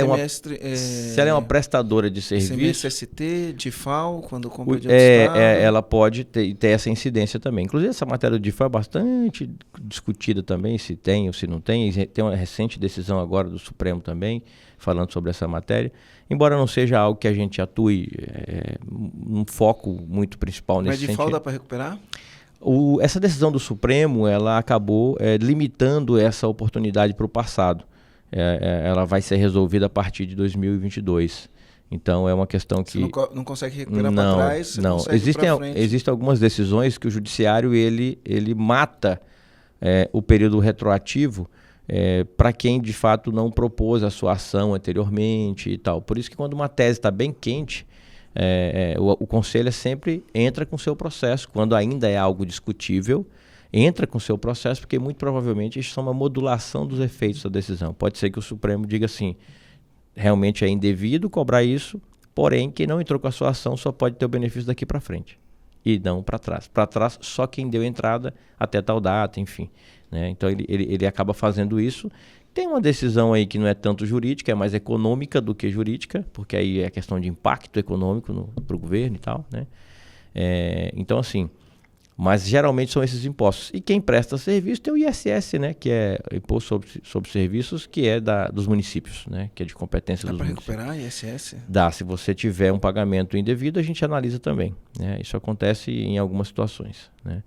é uma prestadora de serviço... ICMS-ST, DIFAL, quando compra de outro estado. Ela pode ter essa incidência também. Inclusive, essa matéria do DIFAL é bastante discutida também, se tem ou se não tem. Tem uma recente decisão agora do Supremo também, falando sobre essa matéria. Embora não seja algo que a gente atue num foco muito principal nesse sentido. Mas DIFAL dá para recuperar? Essa decisão do Supremo, ela acabou limitando essa oportunidade para o passado. Ela vai ser resolvida a partir de 2022. Então, é uma questão que... Você não consegue recuperar para trás, você não. consegue para frente. Existem algumas decisões que o judiciário ele mata o período retroativo para quem, de fato, não propôs a sua ação anteriormente e tal. Por isso que quando uma tese está bem quente, o conselho sempre entra com o seu processo, quando ainda é algo discutível, entra com o seu processo, porque muito provavelmente isso é uma modulação dos efeitos da decisão. Pode ser que o Supremo diga assim, realmente é indevido cobrar isso, porém quem não entrou com a sua ação só pode ter o benefício daqui para frente e não para trás. Para trás só quem deu entrada até tal data, enfim, né? Então ele acaba fazendo isso. Tem uma decisão aí que não é tanto jurídica, é mais econômica do que jurídica, porque aí é questão de impacto econômico para o governo e tal, né? Então assim... Mas geralmente são esses impostos. E quem presta serviço tem o ISS, né? Que é Imposto sobre Serviços, que é dos municípios, né? Que é de competência dos municípios. Dá para recuperar ISS? Dá. Se você tiver um pagamento indevido, a gente analisa também, né? Isso acontece em algumas situações, né?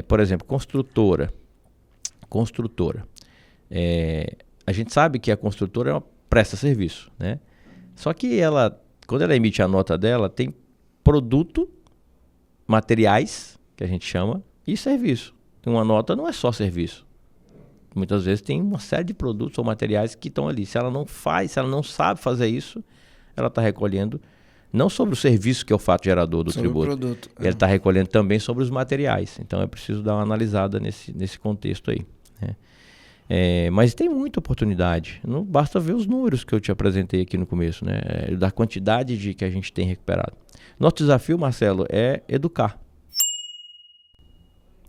Por exemplo, construtora. A gente sabe que a construtora presta serviço, né? Só que quando ela emite a nota dela, tem produto, materiais, que a gente chama, e serviço. Uma nota não é só serviço. Muitas vezes tem uma série de produtos ou materiais que estão ali. Se ela não sabe fazer isso, ela está recolhendo, não sobre o serviço, que é o fato gerador do tributo. Sobre o produto. Ela está recolhendo também sobre os materiais. Então é preciso dar uma analisada nesse contexto aí, né? Mas tem muita oportunidade. Não basta ver os números que eu te apresentei aqui no começo, né? Da quantidade que a gente tem recuperado. Nosso desafio, Marcelo, é educar.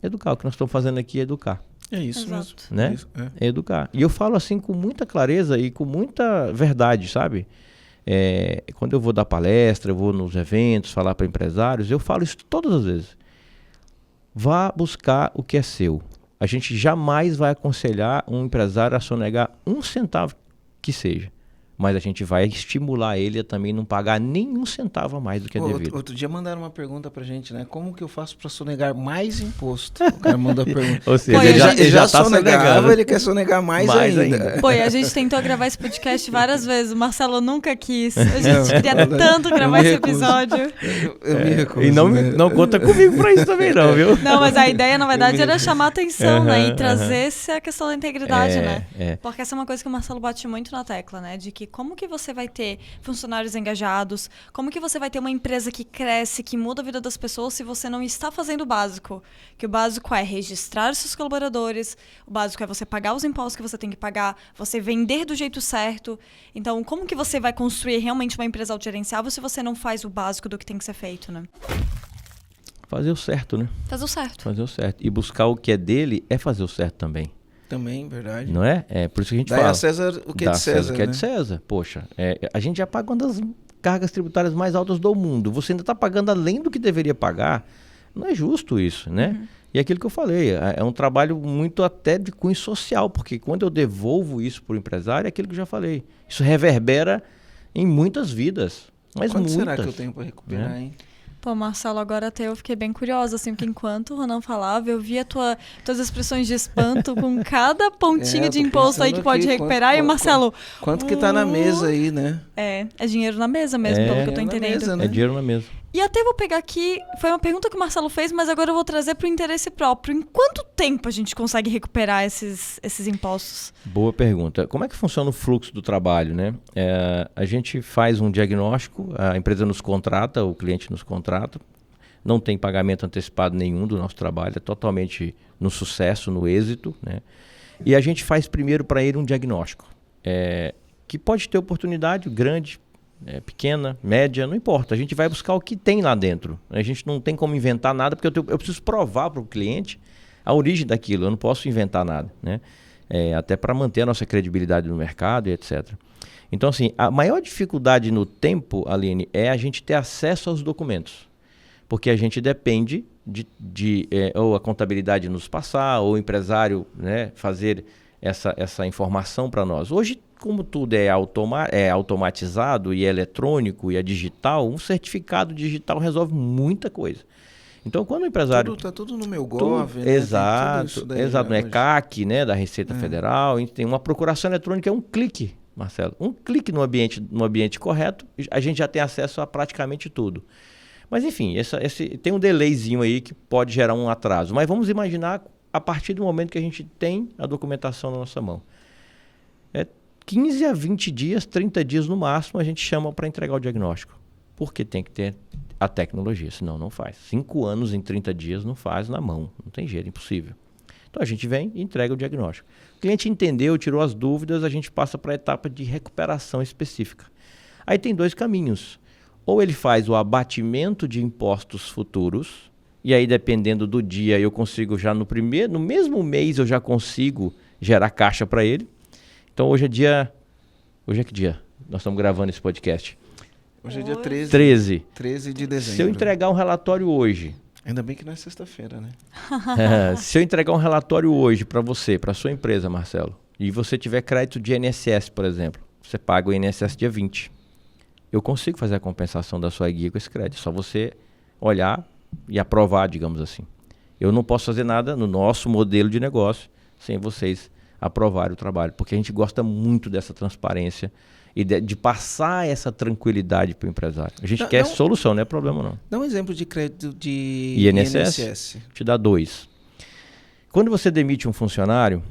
O que nós estamos fazendo aqui é educar. É isso Exato. mesmo. Né? Isso, É educar. E eu falo assim com muita clareza e com muita verdade, sabe? Quando eu vou dar palestra, eu vou nos eventos, falar para empresários, eu falo isso todas as vezes. Vá buscar o que é seu. A gente jamais vai aconselhar um empresário a sonegar um centavo que seja. Mas a gente vai estimular ele a também não pagar nenhum centavo a mais do que é devido. Outro dia mandaram uma pergunta pra gente, né? Como que eu faço pra sonegar mais imposto? O cara mandou a pergunta. Ou seja, Pô, ele já tá sonegava, sonegando. ele quer sonegar mais ainda. Pô, e a gente tentou gravar esse podcast várias vezes. O Marcelo nunca quis. A gente queria tanto gravar esse episódio. Eu me recuso. E não conta comigo pra isso também não, viu? Não, mas a ideia, na verdade, era chamar atenção, né? E trazer essa questão da integridade, né? Porque essa é uma coisa que o Marcelo bate muito na tecla, né? De que como que você vai ter funcionários engajados, como que você vai ter uma empresa que cresce, que muda a vida das pessoas se você não está fazendo o básico. Que o básico é registrar os seus colaboradores, o básico é você pagar os impostos que você tem que pagar, você vender do jeito certo. Então, como que você vai construir realmente uma empresa autogerenciável se você não faz o básico do que tem que ser feito, né? Fazer o certo, né? Fazer o certo. Fazer o certo. E buscar o que é dele é fazer o certo também. Também, verdade. Não é? Por isso que a gente Dá fala. a César o que é Dá de César, o que é né? de César. Poxa, a gente já paga uma das cargas tributárias mais altas do mundo. Você ainda está pagando além do que deveria pagar. Não é justo isso, né? Uhum. E aquilo que eu falei, é um trabalho muito até de cunho social, porque quando eu devolvo isso para o empresário, é aquilo que eu já falei. Isso reverbera em muitas vidas. Mas Quanto muitas, será que eu tenho para recuperar, né? hein? Pô, Marcelo, agora até eu fiquei bem curiosa, assim, porque enquanto o Ronan falava, eu via tuas expressões de espanto com cada pontinho eu de tô imposto aí que pensando pode aqui, recuperar. E o Marcelo... Quanto que tá na mesa aí, né? É dinheiro na mesa mesmo, pelo que eu tô Dinheiro na entendendo. mesa, né? É dinheiro na mesa. E até vou pegar aqui, foi uma pergunta que o Marcelo fez, mas agora eu vou trazer para o interesse próprio. Em quanto tempo a gente consegue recuperar esses impostos? Boa pergunta. Como é que funciona o fluxo do trabalho, né? A gente faz um diagnóstico, a empresa nos contrata, o cliente nos contrata, não tem pagamento antecipado nenhum do nosso trabalho, é totalmente no sucesso, no êxito, né? E a gente faz primeiro para ele um diagnóstico, que pode ter oportunidade grande, pequena, média, não importa. A gente vai buscar o que tem lá dentro. A gente não tem como inventar nada, porque eu preciso provar para o cliente a origem daquilo. Eu não posso inventar nada, né? Até para manter a nossa credibilidade no mercado e etc. Então, assim, a maior dificuldade no tempo, Aline, é a gente ter acesso aos documentos. Porque a gente depende de ou a contabilidade nos passar, ou o empresário, né, fazer essa informação para nós. Hoje, como tudo é automatizado e é eletrônico e é digital, um certificado digital resolve muita coisa. Então, quando o empresário... Tá tudo no meu Gov, né? Exato, Né, CAC, né, da Receita Federal. Tem uma procuração eletrônica, é um clique, Marcelo. Um clique no ambiente correto, a gente já tem acesso a praticamente tudo. Mas, enfim, tem um delayzinho aí que pode gerar um atraso. Mas vamos imaginar a partir do momento que a gente tem a documentação na nossa mão. 15 a 20 dias, 30 dias no máximo, a gente chama para entregar o diagnóstico. Porque tem que ter a tecnologia, senão não faz. 5 anos em 30 dias não faz na mão, não tem jeito, impossível. Então a gente vem e entrega o diagnóstico. O cliente entendeu, tirou as dúvidas, a gente passa para a etapa de recuperação específica. Aí tem 2 caminhos. Ou ele faz o abatimento de impostos futuros, e aí dependendo do dia eu consigo já no mesmo mês eu já consigo gerar caixa para ele. Então hoje é que dia? Nós estamos gravando esse podcast. Hoje é dia 13. 13 de dezembro. Se eu entregar um relatório hoje... Ainda bem que não é sexta-feira, né? Se eu entregar um relatório hoje para você, para sua empresa, Marcelo, e você tiver crédito de INSS, por exemplo, você paga o INSS dia 20. Eu consigo fazer a compensação da sua guia com esse crédito. É só você olhar e aprovar, digamos assim. Eu não posso fazer nada no nosso modelo de negócio sem vocês aprovarem o trabalho, porque a gente gosta muito dessa transparência e de passar essa tranquilidade para o empresário. A gente quer solução, não é problema não. Dá um exemplo de crédito de INSS. Te dá 2. Quando você demite um funcionário,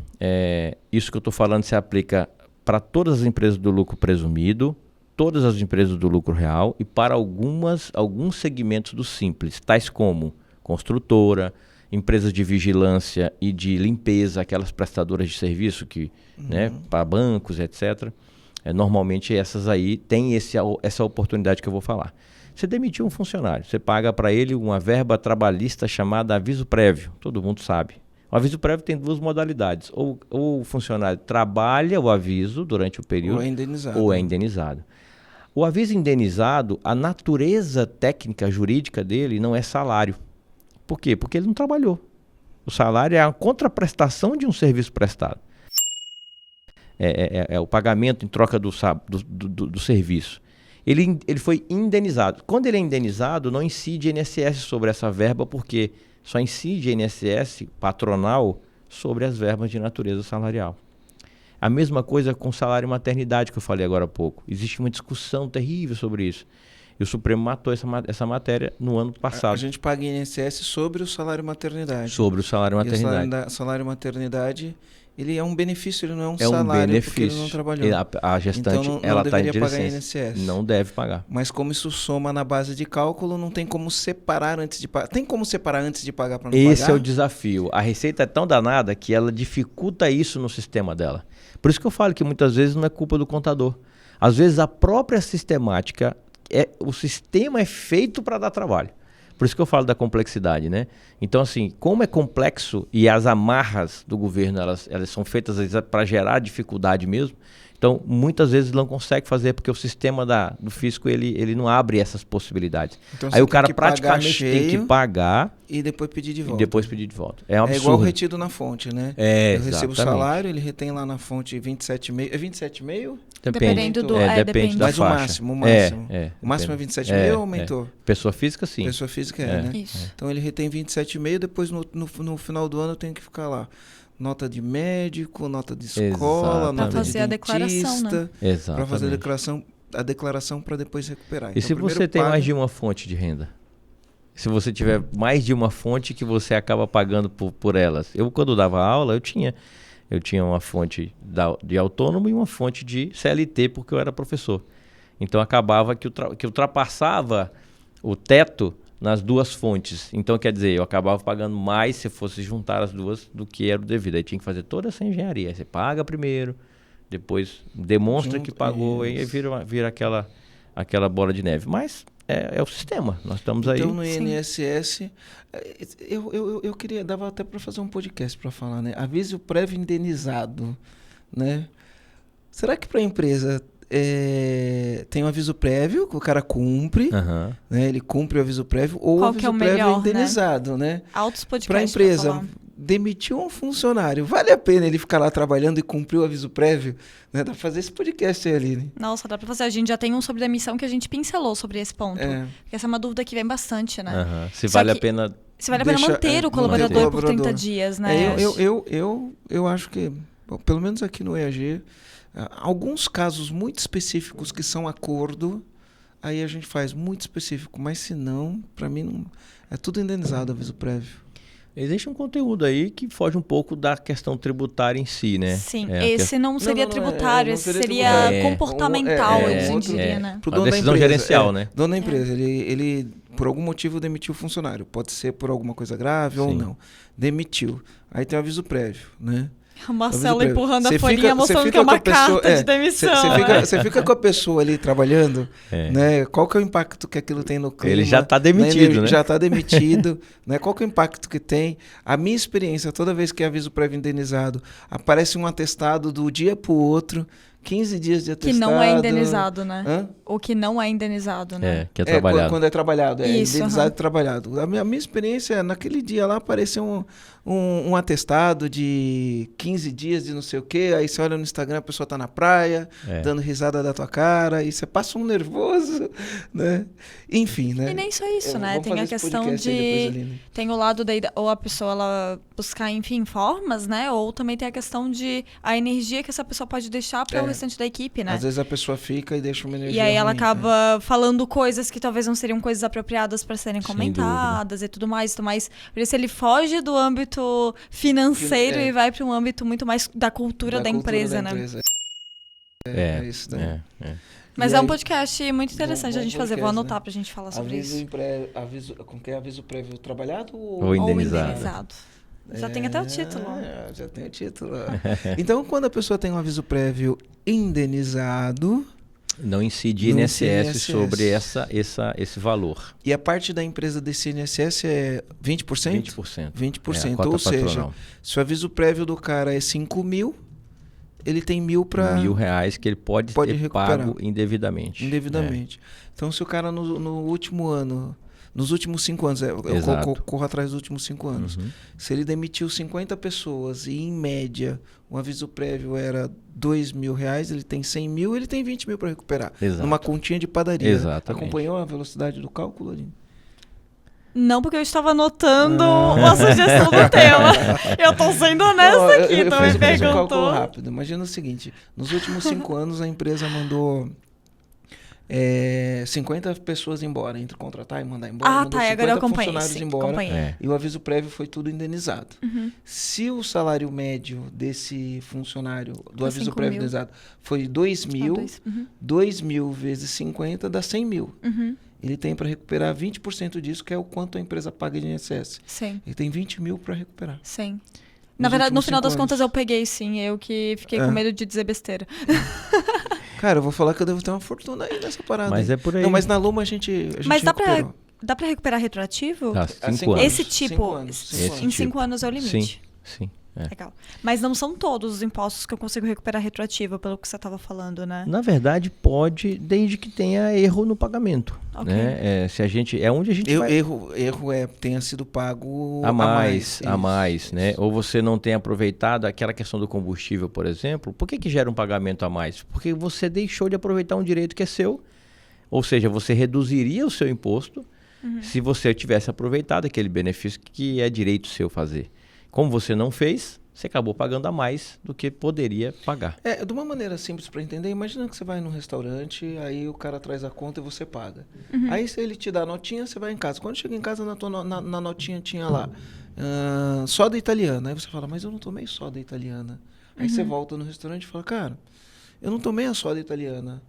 isso que eu estou falando se aplica para todas as empresas do lucro presumido, todas as empresas do lucro real e para alguns segmentos do simples, tais como construtora, empresas de vigilância e de limpeza, aquelas prestadoras de serviço que, né, para bancos, etc. Normalmente essas aí têm essa oportunidade que eu vou falar. Você demitiu um funcionário, você paga para ele uma verba trabalhista chamada aviso prévio, todo mundo sabe. O aviso prévio tem 2 modalidades, ou o funcionário trabalha o aviso durante o período, ou é indenizado. O aviso indenizado, a natureza técnica jurídica dele não é salário. Por quê? Porque ele não trabalhou. O salário é a contraprestação de um serviço prestado. É o pagamento em troca do serviço. Ele foi indenizado. Quando ele é indenizado, não incide INSS sobre essa verba, porque só incide INSS patronal sobre as verbas de natureza salarial. A mesma coisa com o salário maternidade que eu falei agora há pouco. Existe uma discussão terrível sobre isso. E o Supremo matou essa matéria no ano passado. A gente paga INSS sobre o salário maternidade. Sobre o salário maternidade. E o salário maternidade, ele é um benefício, ele não é um salário, porque ele não trabalhou. A gestante, então ela está em deveria pagar licença. INSS. Não deve pagar. Mas como isso soma na base de cálculo, não tem como separar antes de pagar. Tem como separar antes de pagar para não pagar? Esse é o desafio. A Receita é tão danada que ela dificulta isso no sistema dela. Por isso que eu falo que muitas vezes não é culpa do contador. Às vezes a própria sistemática, o sistema é feito para dar trabalho. Por isso que eu falo da complexidade, né? Então, assim, como é complexo e as amarras do governo, elas são feitas para gerar dificuldade mesmo, Então, muitas vezes não consegue fazer porque o sistema do fisco ele não abre essas possibilidades. Então, Aí você o cara tem que pagar praticamente tem cheio que pagar e depois pedir de e volta. depois pedir de volta. É um É absurdo. igual retido na fonte, né? É, Eu recebo o exatamente. salário, ele retém lá na fonte 27,5. É 27,5? Dependendo do... Depende depende. da Mas faixa. o máximo. O máximo é depende. 27,5 ou aumentou? Pessoa física, sim. Pessoa física É. né? Isso. Então ele retém 27,5, depois no final do ano eu tenho que ficar lá. Nota de médico, nota de escola, Exatamente. nota Pra fazer de a declaração, né? dentista, Exatamente. para fazer a declaração para depois recuperar. E se você tem mais de uma fonte de renda? Se você tiver mais de uma fonte que você acaba pagando por elas. Eu, quando dava aula, eu tinha uma fonte de autônomo e uma fonte de CLT, porque eu era professor. Então, acabava que ultrapassava o teto nas duas fontes. Então, quer dizer, eu acabava pagando mais se fosse juntar as duas do que era o devido. Aí tinha que fazer toda essa engenharia. Aí você paga primeiro, depois demonstra que pagou, e aí vira aquela bola de neve. Mas é o sistema. Nós estamos aí. Então, no INSS, eu queria, dava até para fazer um podcast para falar, né? Aviso prévio indenizado, né? Será que para a empresa tem um aviso prévio que o cara cumpre, né? Ele cumpre o aviso prévio, ou o aviso prévio indenizado, né? Altos podcasts para a empresa demitiu um funcionário, vale a pena ele ficar lá trabalhando e cumprir o aviso prévio, né? Dá pra fazer esse podcast aí, Aline. Nossa, dá pra fazer. A gente já tem um sobre demissão que a gente pincelou sobre esse ponto. Porque essa é uma dúvida que vem bastante, né? Se vale a pena manter o colaborador por 30 dias, né? Eu acho que, pelo menos aqui no EAG, alguns casos muito específicos que são acordo, aí a gente faz muito específico, mas se não, para mim, não, é tudo indenizado, aviso prévio. Existe um conteúdo aí que foge um pouco da questão tributária em si, né? Sim, esse não seria tributário, esse seria comportamental, a gente diria, né? Pro dono da decisão empresa, gerencial, né? Dono da empresa, ele por algum motivo demitiu o funcionário. Pode ser por alguma coisa grave ou não. Demitiu. Aí tem o aviso prévio, né? O Marcelo empurrando a folhinha, mostrando que é uma carta de demissão. Você fica com a pessoa ali trabalhando, né? Qual que é o impacto que aquilo tem no clima? Ele já está demitido, né? Já está demitido, né? Qual que é o impacto que tem? A minha experiência, toda vez que é aviso prévio indenizado, aparece um atestado do dia para o outro, 15 dias de atestado. Que não é indenizado, né? Hã? O que não é indenizado, né? Que é trabalhado. Quando é trabalhado, Isso, indenizado e trabalhado. A minha experiência, naquele dia lá, apareceu um atestado de 15 dias de não sei o quê, aí você olha no Instagram, a pessoa tá na praia, dando risada da tua cara, e você passa um nervoso, né? Enfim, né? E nem só isso, né? Tem a questão de... Tem o lado da... Ou a pessoa, ela buscar, enfim, formas, né? Ou também tem a questão de... A energia que essa pessoa pode deixar para o restante da equipe, né? Às vezes a pessoa fica e deixa uma energia E aí ela ruim, acaba falando coisas que talvez não seriam coisas apropriadas para serem comentadas e tudo mais. Mas por isso ele foge do âmbito financeiro e vai para um âmbito muito mais da cultura da empresa, né? É isso, né? Mas um podcast muito interessante a gente fazer. Vou anotar pra gente falar sobre isso. Aviso prévio trabalhado ou indenizado? Já tem até o título. Já tem o título. Então, quando a pessoa tem um aviso prévio indenizado... Não incide INSS sobre esse valor. E a parte da empresa desse INSS é 20%? 20%. 20%. Ou seja, se o aviso prévio do cara é 5 mil, ele tem R$1.000 que ele pode ter recuperar. Pago indevidamente. Então, se o cara no último ano... Nos últimos 5 anos, eu corro atrás dos últimos 5 anos. Se ele demitiu 50 pessoas e, em média, o aviso prévio era R$2.000, ele tem 100 mil, ele tem 20 mil para recuperar. Numa continha de padaria. Exatamente. Acompanhou a velocidade do cálculo, Aline? Não, porque eu estava anotando uma sugestão do tema. Eu tô sendo honesta aqui, então me perguntou. Um cálculo rápido. Imagina o seguinte, nos últimos 5 anos a empresa mandou 50 pessoas embora, entre contratar e mandar embora. Agora eu acompanhei. Funcionários embora. E o aviso prévio foi tudo indenizado. Se o salário médio desse funcionário do aviso prévio indenizado foi 2 mil, 2 mil vezes 50 dá 100 mil. Ele tem para recuperar 20% disso, que é o quanto a empresa paga de INSS. Sim. Ele tem 20 mil para recuperar. Sim. Na verdade, no final das contas, eu peguei, sim. Eu que fiquei com medo de dizer besteira. Cara, eu vou falar que eu devo ter uma fortuna aí nessa parada. Mas é por aí. Não, mas na Luma a gente mas dá pra recuperar retroativo? 5 anos. Esse tipo, em 5 anos é o limite. Sim. Legal. Mas não são todos os impostos que eu consigo recuperar retroativo, pelo que você estava falando, né? Na verdade, pode, desde que tenha erro no pagamento. Ok. Né? Se a gente, é onde a gente vai... Erro tenha sido pago A mais, isso. né? Ou você não tem aproveitado aquela questão do combustível, por exemplo. Por que gera um pagamento a mais? Porque você deixou de aproveitar um direito que é seu. Ou seja, você reduziria o seu imposto se você tivesse aproveitado aquele benefício que é direito seu fazer. Como você não fez, você acabou pagando a mais do que poderia pagar. De uma maneira simples para entender, imagina que você vai num restaurante, aí o cara traz a conta e você paga. Aí se ele te dá a notinha, você vai em casa. Quando chega em casa, na notinha tinha lá soda italiana. Aí você fala, mas eu não tomei soda italiana. Aí você volta no restaurante e fala, cara, eu não tomei a soda italiana.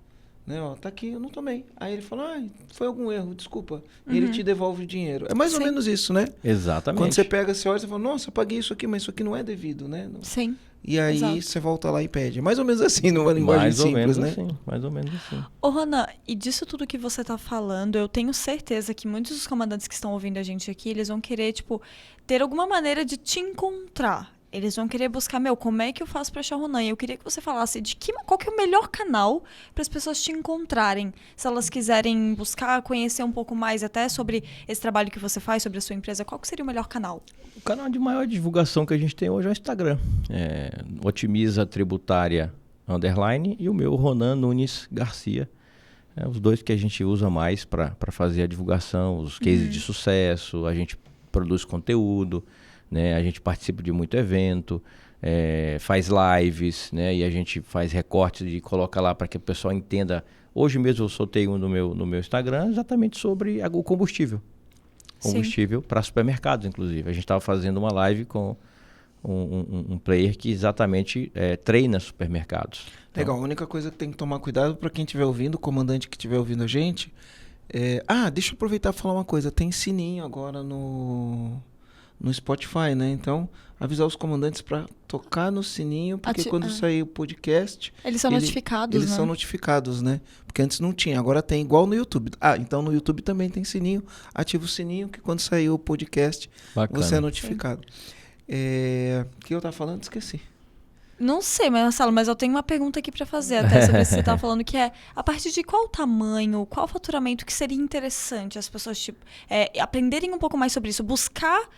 Né, ó, tá aqui, eu não tomei. Aí ele fala, foi algum erro, desculpa. E ele te devolve o dinheiro. É mais ou menos isso, né? Exatamente. Quando você pega, você olha, você fala, nossa, eu paguei isso aqui, mas isso aqui não é devido, né? Sim. E aí Exato. você volta lá e pede. Mais ou menos assim, numa linguagem Mais ou simples, menos né? assim, mais ou menos assim. Ô, Ronan, e disso tudo que você tá falando, eu tenho certeza que muitos dos comandantes que estão ouvindo a gente aqui, eles vão querer, ter alguma maneira de te encontrar. Eles vão querer buscar, como é que eu faço para achar o Ronan? E eu queria que você falasse qual que é o melhor canal para as pessoas te encontrarem. Se elas quiserem buscar, conhecer um pouco mais até sobre esse trabalho que você faz, sobre a sua empresa, qual que seria o melhor canal? O canal de maior divulgação que a gente tem hoje é o Instagram. Otimiza Tributária _ e o meu, Ronan Nunes Garcia. Os dois que a gente usa mais para fazer a divulgação, os cases de sucesso, a gente produz conteúdo. Né? A gente participa de muito evento, faz lives, né? E a gente faz recortes e coloca lá para que o pessoal entenda. Hoje mesmo eu soltei um no meu Instagram exatamente sobre o combustível. Combustível para supermercados, inclusive. A gente estava fazendo uma live com um player que exatamente treina supermercados. Legal, a única coisa que tem que tomar cuidado para quem estiver ouvindo, o comandante que estiver ouvindo a gente, deixa eu aproveitar e falar uma coisa. Tem sininho agora no Spotify, né? Então, avisar os comandantes para tocar no sininho, porque quando sair o podcast... Eles são notificados, Eles são notificados, né? Porque antes não tinha, agora tem, igual no YouTube. Então no YouTube também tem sininho. Ativa o sininho, que quando sair o podcast, você é notificado. O que eu tava falando? Esqueci. Não sei, Marcelo, mas eu tenho uma pergunta aqui para fazer até sobre isso que você estava falando, que é a partir de qual tamanho, qual faturamento que seria interessante as pessoas aprenderem um pouco mais sobre isso, buscar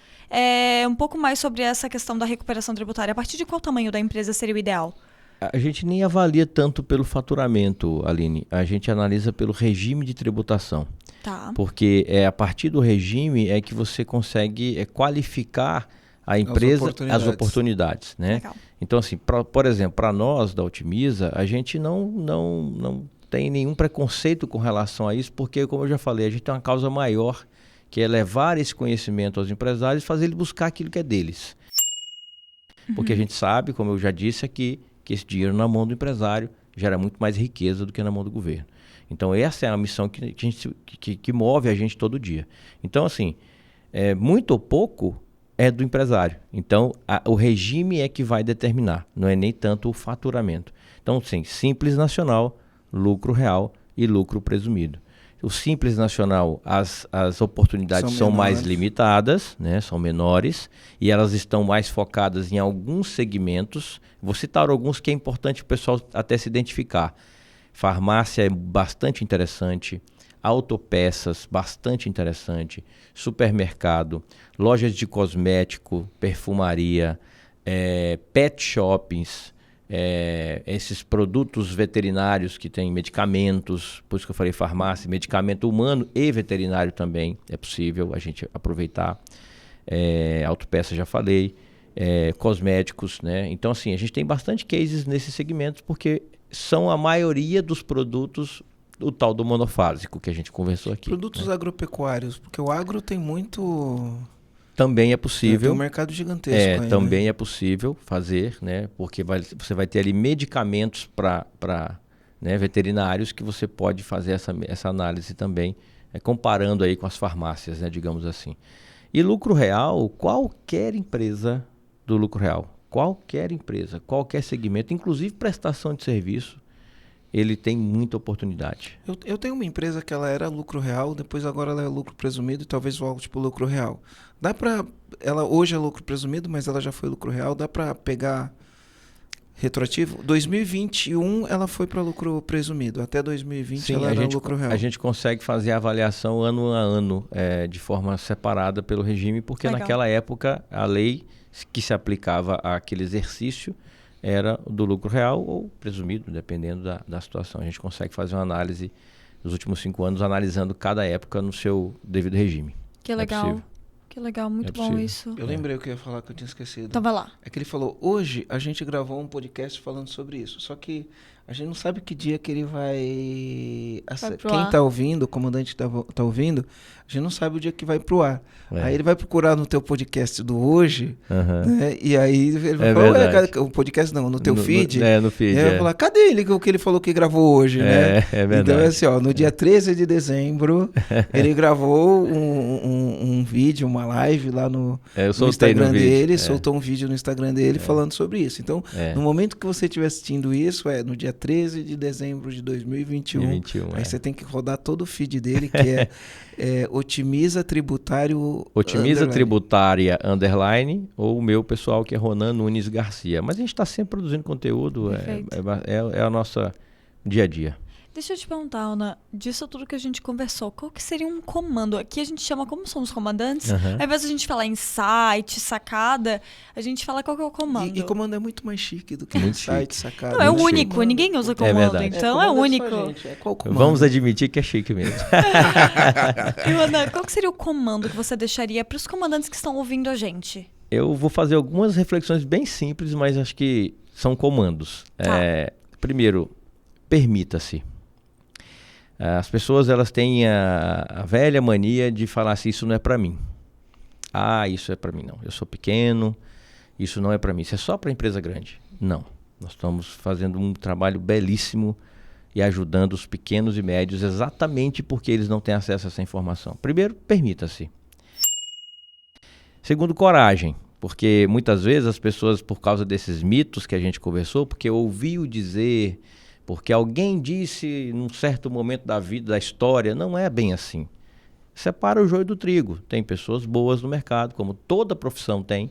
um pouco mais sobre essa questão da recuperação tributária. A partir de qual tamanho da empresa seria o ideal? A gente nem avalia tanto pelo faturamento, Aline. A gente analisa pelo regime de tributação. Tá. Porque a partir do regime é que você consegue qualificar a empresa, as oportunidades, né? Legal. Então, assim, por exemplo, para nós da Otimiza, a gente não tem nenhum preconceito com relação a isso, porque, como eu já falei, a gente tem uma causa maior, que é levar esse conhecimento aos empresários e fazer eles buscar aquilo que é deles. Porque a gente sabe, como eu já disse aqui, que esse dinheiro na mão do empresário gera muito mais riqueza do que na mão do governo. Então, essa é a missão que move a gente todo dia. Então, assim, muito ou pouco é do empresário. Então, o regime é que vai determinar, não é nem tanto o faturamento. Então, sim, Simples Nacional, lucro real e lucro presumido. O Simples Nacional, as oportunidades são mais limitadas, né? São menores, e elas estão mais focadas em alguns segmentos. Vou citar alguns que é importante o pessoal até se identificar. Farmácia é bastante interessante, autopeças, bastante interessante, supermercado, lojas de cosmético, perfumaria, pet shoppings, esses produtos veterinários que têm medicamentos, por isso que eu falei farmácia, medicamento humano e veterinário também é possível a gente aproveitar. Autopeça já falei, cosméticos, né? Então, assim, a gente tem bastante cases nesses segmentos porque são a maioria dos produtos, o tal do monofásico que a gente conversou aqui. Produtos agropecuários, porque o agro tem muito... Também é possível. Tem um mercado gigantesco aí, também né? é possível fazer, né? Porque você vai ter ali medicamentos para veterinários que você pode fazer essa análise também, comparando aí com as farmácias, né? Digamos assim. E lucro real, qualquer empresa do lucro real, qualquer empresa, qualquer segmento, inclusive prestação de serviço, ele tem muita oportunidade. Eu tenho uma empresa que ela era lucro real, depois agora ela é lucro presumido e talvez volte para o lucro real. Ela hoje é lucro presumido, mas ela já foi lucro real, dá para pegar retroativo? 2021 ela foi para lucro presumido, até 2020 Sim, ela era lucro real. A gente consegue fazer a avaliação ano a ano de forma separada pelo regime, porque Legal. naquela época a lei que se aplicava àquele exercício era do lucro real ou presumido, dependendo da situação. A gente consegue fazer uma análise dos últimos 5 anos, analisando cada época no seu devido regime. Que legal. possível. Que legal, muito É bom possível. isso. Eu lembrei o que eu ia falar que eu tinha esquecido. Então vai lá. É que ele falou, hoje a gente gravou um podcast falando sobre isso, só que a gente não sabe que dia que ele vai... pro Quem ar. tá ouvindo, o comandante que tá ouvindo, a gente não sabe o dia que vai pro ar. É. Aí ele vai procurar no teu podcast do hoje, Aham. né? E aí ele vai É falar, "Ué, verdade. cara, o podcast não, no teu feed. No feed, E aí vai falar, cadê ele, o que ele falou que gravou hoje, né? É verdade. Então é assim, ó, no dia 13 de dezembro, ele gravou um vídeo, uma live lá no Eu no soltei Instagram no vídeo. dele, soltou um vídeo no Instagram dele falando sobre isso. Então, É. no momento que você estiver assistindo isso, no dia 13 de dezembro de 2021, 2021, aí você tem que rodar todo o feed dele, que é Otimiza Tributário Otimiza _ Tributária _ ou o meu pessoal que é Ronan Nunes Garcia. Mas a gente está sempre produzindo conteúdo, Perfeito. é a nossa dia a dia. Deixa eu te perguntar, Ana, disso tudo que a gente conversou, qual que seria um comando? Aqui a gente chama, como somos comandantes, Aham. ao invés de a gente falar insight, sacada, a gente fala qual que é o comando. E comando é muito mais chique do que Muito site, sacada. Não, é muito único, Comando. ninguém usa comando, verdade. então é comando único. só, gente. Qual comando? Vamos admitir que é chique mesmo. E, Ana, qual que seria o comando que você deixaria para os comandantes que estão ouvindo a gente? Eu vou fazer algumas reflexões bem simples, mas acho que são comandos. Tá. Primeiro, permita-se. As pessoas elas têm a velha mania de falar assim, isso não é para mim. Isso é para mim não. Eu sou pequeno, isso não é para mim. Isso é só para empresa grande. Não. Nós estamos fazendo um trabalho belíssimo e ajudando os pequenos e médios exatamente porque eles não têm acesso a essa informação. Primeiro, permita-se. Segundo, coragem. Porque muitas vezes as pessoas, por causa desses mitos que a gente conversou, porque ouviu dizer, porque alguém disse num certo momento da vida, da história, não é bem assim. Separa o joio do trigo. Tem pessoas boas no mercado, como toda profissão tem,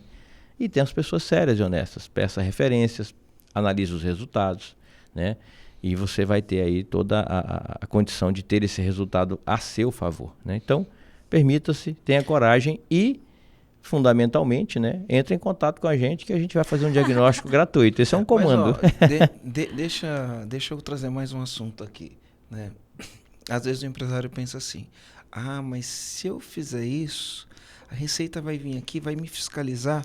e tem as pessoas sérias e honestas. Peça referências, analise os resultados, né? E você vai ter aí toda a condição de ter esse resultado a seu favor, né? Então, permita-se, tenha coragem e, fundamentalmente, né, entre em contato com a gente que a gente vai fazer um diagnóstico gratuito. Esse é um comando. Mas, ó, deixa eu trazer mais um assunto aqui, né? Às vezes o empresário pensa assim, mas se eu fizer isso, a Receita vai vir aqui, vai me fiscalizar,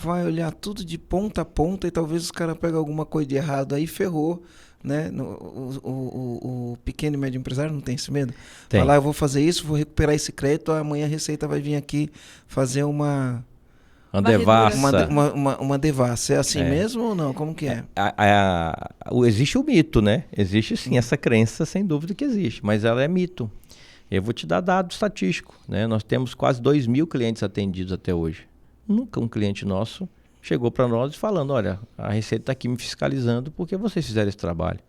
vai olhar tudo de ponta a ponta e talvez os caras peguem alguma coisa de errado, aí ferrou, né? O pequeno e médio empresário não tem esse medo? Tem. Falar, eu vou fazer isso, vou recuperar esse crédito, amanhã a Receita vai vir aqui fazer uma devassa. uma devassa. É assim mesmo ou não? Como que é? Existe o mito, né? Existe sim essa crença, sem dúvida que existe, mas ela é mito. Eu vou te dar dado estatístico, né? Nós temos quase 2.000 clientes atendidos até hoje. Nunca um cliente nosso chegou para nós falando, olha, a Receita está aqui me fiscalizando porque vocês fizeram esse trabalho.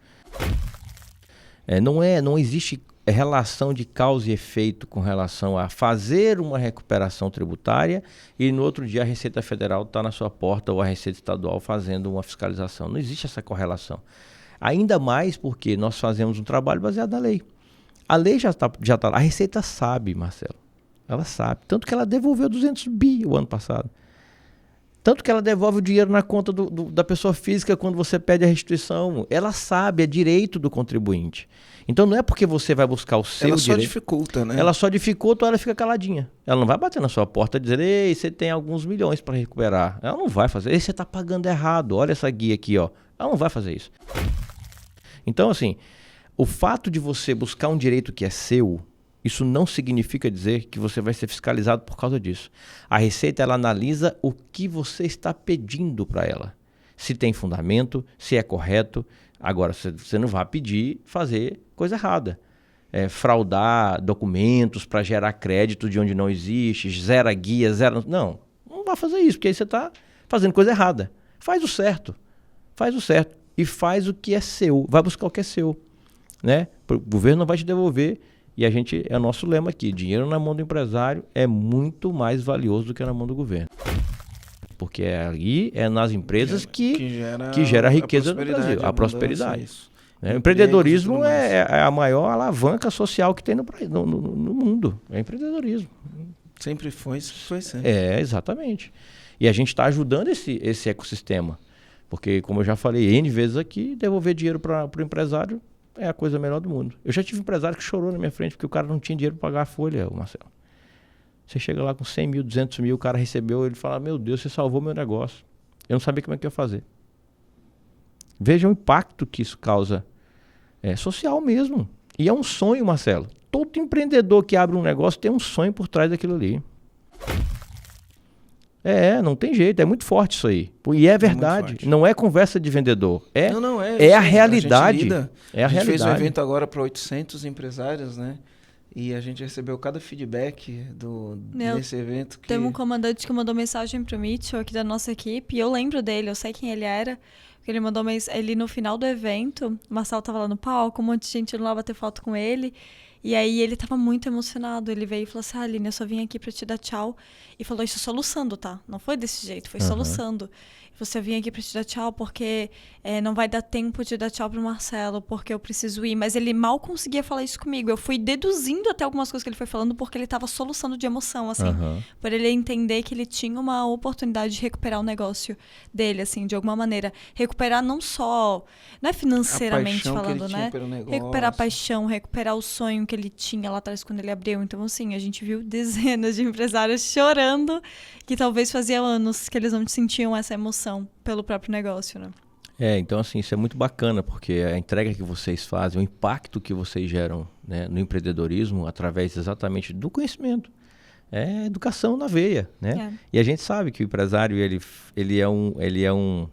Não existe relação de causa e efeito com relação a fazer uma recuperação tributária e no outro dia a Receita Federal está na sua porta ou a Receita Estadual fazendo uma fiscalização. Não existe essa correlação. Ainda mais porque nós fazemos um trabalho baseado na lei. A lei já tá lá. A Receita sabe, Marcelo. Ela sabe. Tanto que ela devolveu 200 bi o ano passado. Tanto que ela devolve o dinheiro na conta da pessoa física quando você pede a restituição. Ela sabe, é direito do contribuinte. Então não é porque você vai buscar o seu direito. Ela só dificulta, né? Ela só dificulta ou ela fica caladinha. Ela não vai bater na sua porta e dizer, ei, você tem alguns milhões para recuperar. Ela não vai fazer. Ei, você está pagando errado. Olha essa guia aqui, ó. Ela não vai fazer isso. Então, assim, o fato de você buscar um direito que é seu, isso não significa dizer que você vai ser fiscalizado por causa disso. A Receita, ela analisa o que você está pedindo para ela. Se tem fundamento, se é correto. Agora, você não vai pedir fazer coisa errada. Fraudar documentos para gerar crédito de onde não existe, zera guia, não vai fazer isso, porque aí você está fazendo coisa errada. Faz o certo. e faz o que é seu, vai buscar o que é seu, né? O governo não vai te devolver, e é o nosso lema aqui, dinheiro na mão do empresário é muito mais valioso do que na mão do governo. Porque ali é nas empresas que gera a riqueza do Brasil, a prosperidade. O empreendedorismo é a maior alavanca social que tem no mundo, é empreendedorismo. Sempre foi sempre. Exatamente. E a gente está ajudando esse ecossistema. Porque, como eu já falei N vezes aqui, devolver dinheiro para o empresário é a coisa melhor do mundo. Eu já tive um empresário que chorou na minha frente porque o cara não tinha dinheiro para pagar a folha, Marcelo. Você chega lá com 100 mil, 200 mil, o cara recebeu, ele fala, meu Deus, você salvou meu negócio. Eu não sabia como é que eu ia fazer. Veja o impacto que isso causa social mesmo. E é um sonho, Marcelo. Todo empreendedor que abre um negócio tem um sonho por trás daquilo ali. Não tem jeito, é muito forte isso aí. E é verdade, não é conversa de vendedor. É a realidade. A gente fez um evento agora para 800 empresários, né? E a gente recebeu cada feedback desse evento. Teve um comandante que mandou mensagem pro Mitchell aqui da nossa equipe, e eu lembro dele, eu sei quem ele era. Porque ele mandou ele no final do evento, o Marcelo tava lá no palco, um monte de gente indo lá bater foto com ele. E aí ele tava muito emocionado. Ele veio e falou assim, Aline, eu só vim aqui pra te dar tchau. E falou isso soluçando, tá? Não foi desse jeito, foi soluçando. Você vim aqui pra te dar tchau porque não vai dar tempo de dar tchau pro Marcelo, porque eu preciso ir. Mas ele mal conseguia falar isso comigo. Eu fui deduzindo até algumas coisas que ele foi falando porque ele tava soluçando de emoção, assim. Por ele entender que ele tinha uma oportunidade de recuperar o negócio dele, assim, de alguma maneira. Recuperar não só, não é financeiramente falando, né? Recuperar a paixão, recuperar o sonho que ele tinha lá atrás quando ele abriu. Então, assim, a gente viu dezenas de empresários chorando que talvez fazia anos que eles não sentiam essa emoção pelo próprio negócio, né? Então assim, isso é muito bacana, porque a entrega que vocês fazem, o impacto que vocês geram, né, no empreendedorismo, através exatamente do conhecimento. É educação na veia, né? E a gente sabe que o empresário, ele é o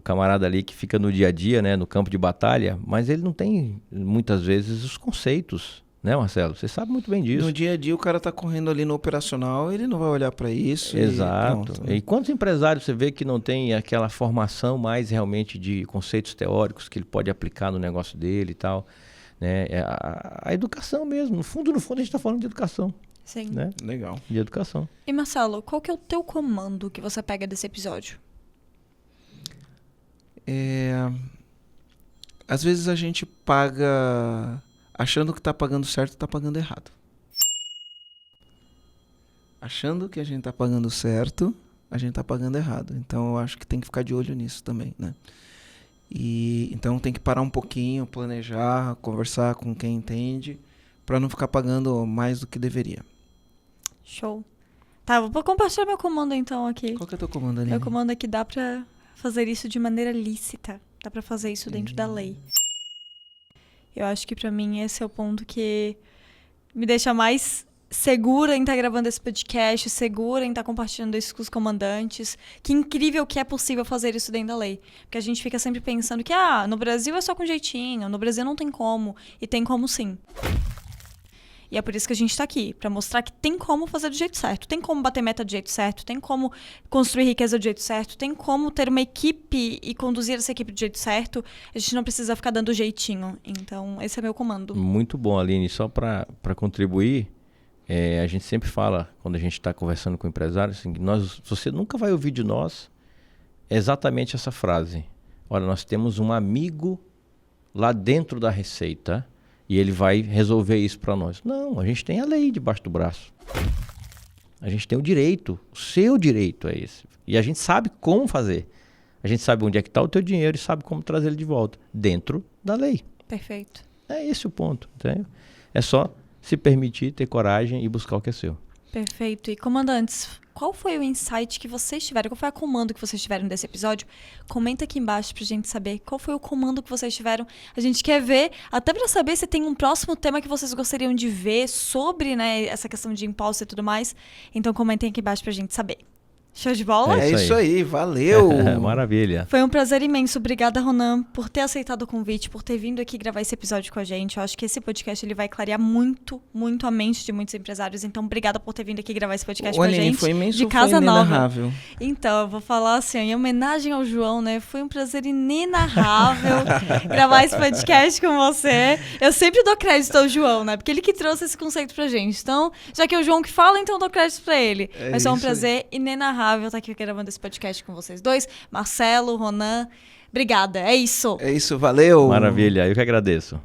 camarada ali que fica no dia a dia, né, no campo de batalha, mas ele não tem, muitas vezes, os conceitos, né, Marcelo? Você sabe muito bem disso. No dia a dia o cara tá correndo ali no operacional, ele não vai olhar para isso. Exato. E quantos empresários você vê que não tem aquela formação mais realmente de conceitos teóricos que ele pode aplicar no negócio dele e tal, né? A educação mesmo. No fundo, a gente está falando de educação. Sim. Né? Legal. De educação. E Marcelo, qual que é o teu comando que você pega desse episódio? Às vezes a gente paga achando que está pagando certo, está pagando errado. Achando que a gente está pagando certo, a gente está pagando errado. Então eu acho que tem que ficar de olho nisso também, né? E então tem que parar um pouquinho, planejar, conversar com quem entende, para não ficar pagando mais do que deveria. Show. Tá, vou compartilhar meu comando então aqui. Qual que é o teu comando, Aline? Meu comando é que dá pra fazer isso de maneira lícita. Dá pra fazer isso dentro da lei. Eu acho que pra mim esse é o ponto que me deixa mais segura em estar gravando esse podcast, segura em estar compartilhando isso com os comandantes. Que incrível que é possível fazer isso dentro da lei. Porque a gente fica sempre pensando que no Brasil é só com jeitinho, no Brasil não tem como. E tem como sim. E é por isso que a gente tá aqui, pra mostrar que tem como fazer do jeito certo, tem como bater meta do jeito certo, tem como construir riqueza do jeito certo, tem como ter uma equipe e conduzir essa equipe do jeito certo. A gente não precisa ficar dando jeitinho. Então, esse é meu comando. Muito bom, Aline. Só para contribuir, a gente sempre fala, quando a gente está conversando com o empresário, assim, você nunca vai ouvir de nós exatamente essa frase. Olha, nós temos um amigo lá dentro da Receita e ele vai resolver isso para nós. Não, a gente tem a lei debaixo do braço. A gente tem o direito, o seu direito é esse. E a gente sabe como fazer. A gente sabe onde é que está o teu dinheiro e sabe como trazer ele de volta, dentro da lei. Perfeito. É esse o ponto, entendeu? É só se permitir, ter coragem e buscar o que é seu. Perfeito. E comandantes, qual foi o insight que vocês tiveram? Qual foi o comando que vocês tiveram desse episódio? Comenta aqui embaixo pra gente saber qual foi o comando que vocês tiveram. A gente quer ver, até pra saber se tem um próximo tema que vocês gostariam de ver sobre, né, essa questão de impulso e tudo mais. Então comentem aqui embaixo pra gente saber. Show de bola? É É isso isso aí, valeu! Maravilha. Foi um prazer imenso. Obrigada, Ronan, por ter aceitado o convite, por ter vindo aqui gravar esse episódio com a gente. Eu acho que esse podcast ele vai clarear muito, muito a mente de muitos empresários. Então, obrigada por ter vindo aqui gravar esse podcast com a Aline, gente. foi imenso, de Casa foi Nova. inenarrável. Então, eu vou falar assim, em homenagem ao João, né? Foi um prazer inenarrável gravar esse podcast com você. Eu sempre dou crédito ao João, né? Porque ele que trouxe esse conceito pra gente. Então, já que é o João que fala, então eu dou crédito pra ele. Mas foi um prazer inenarrável estar aqui gravando esse podcast com vocês dois. Marcelo, Ronan, obrigada. É isso. É isso, valeu! Maravilha, eu que agradeço.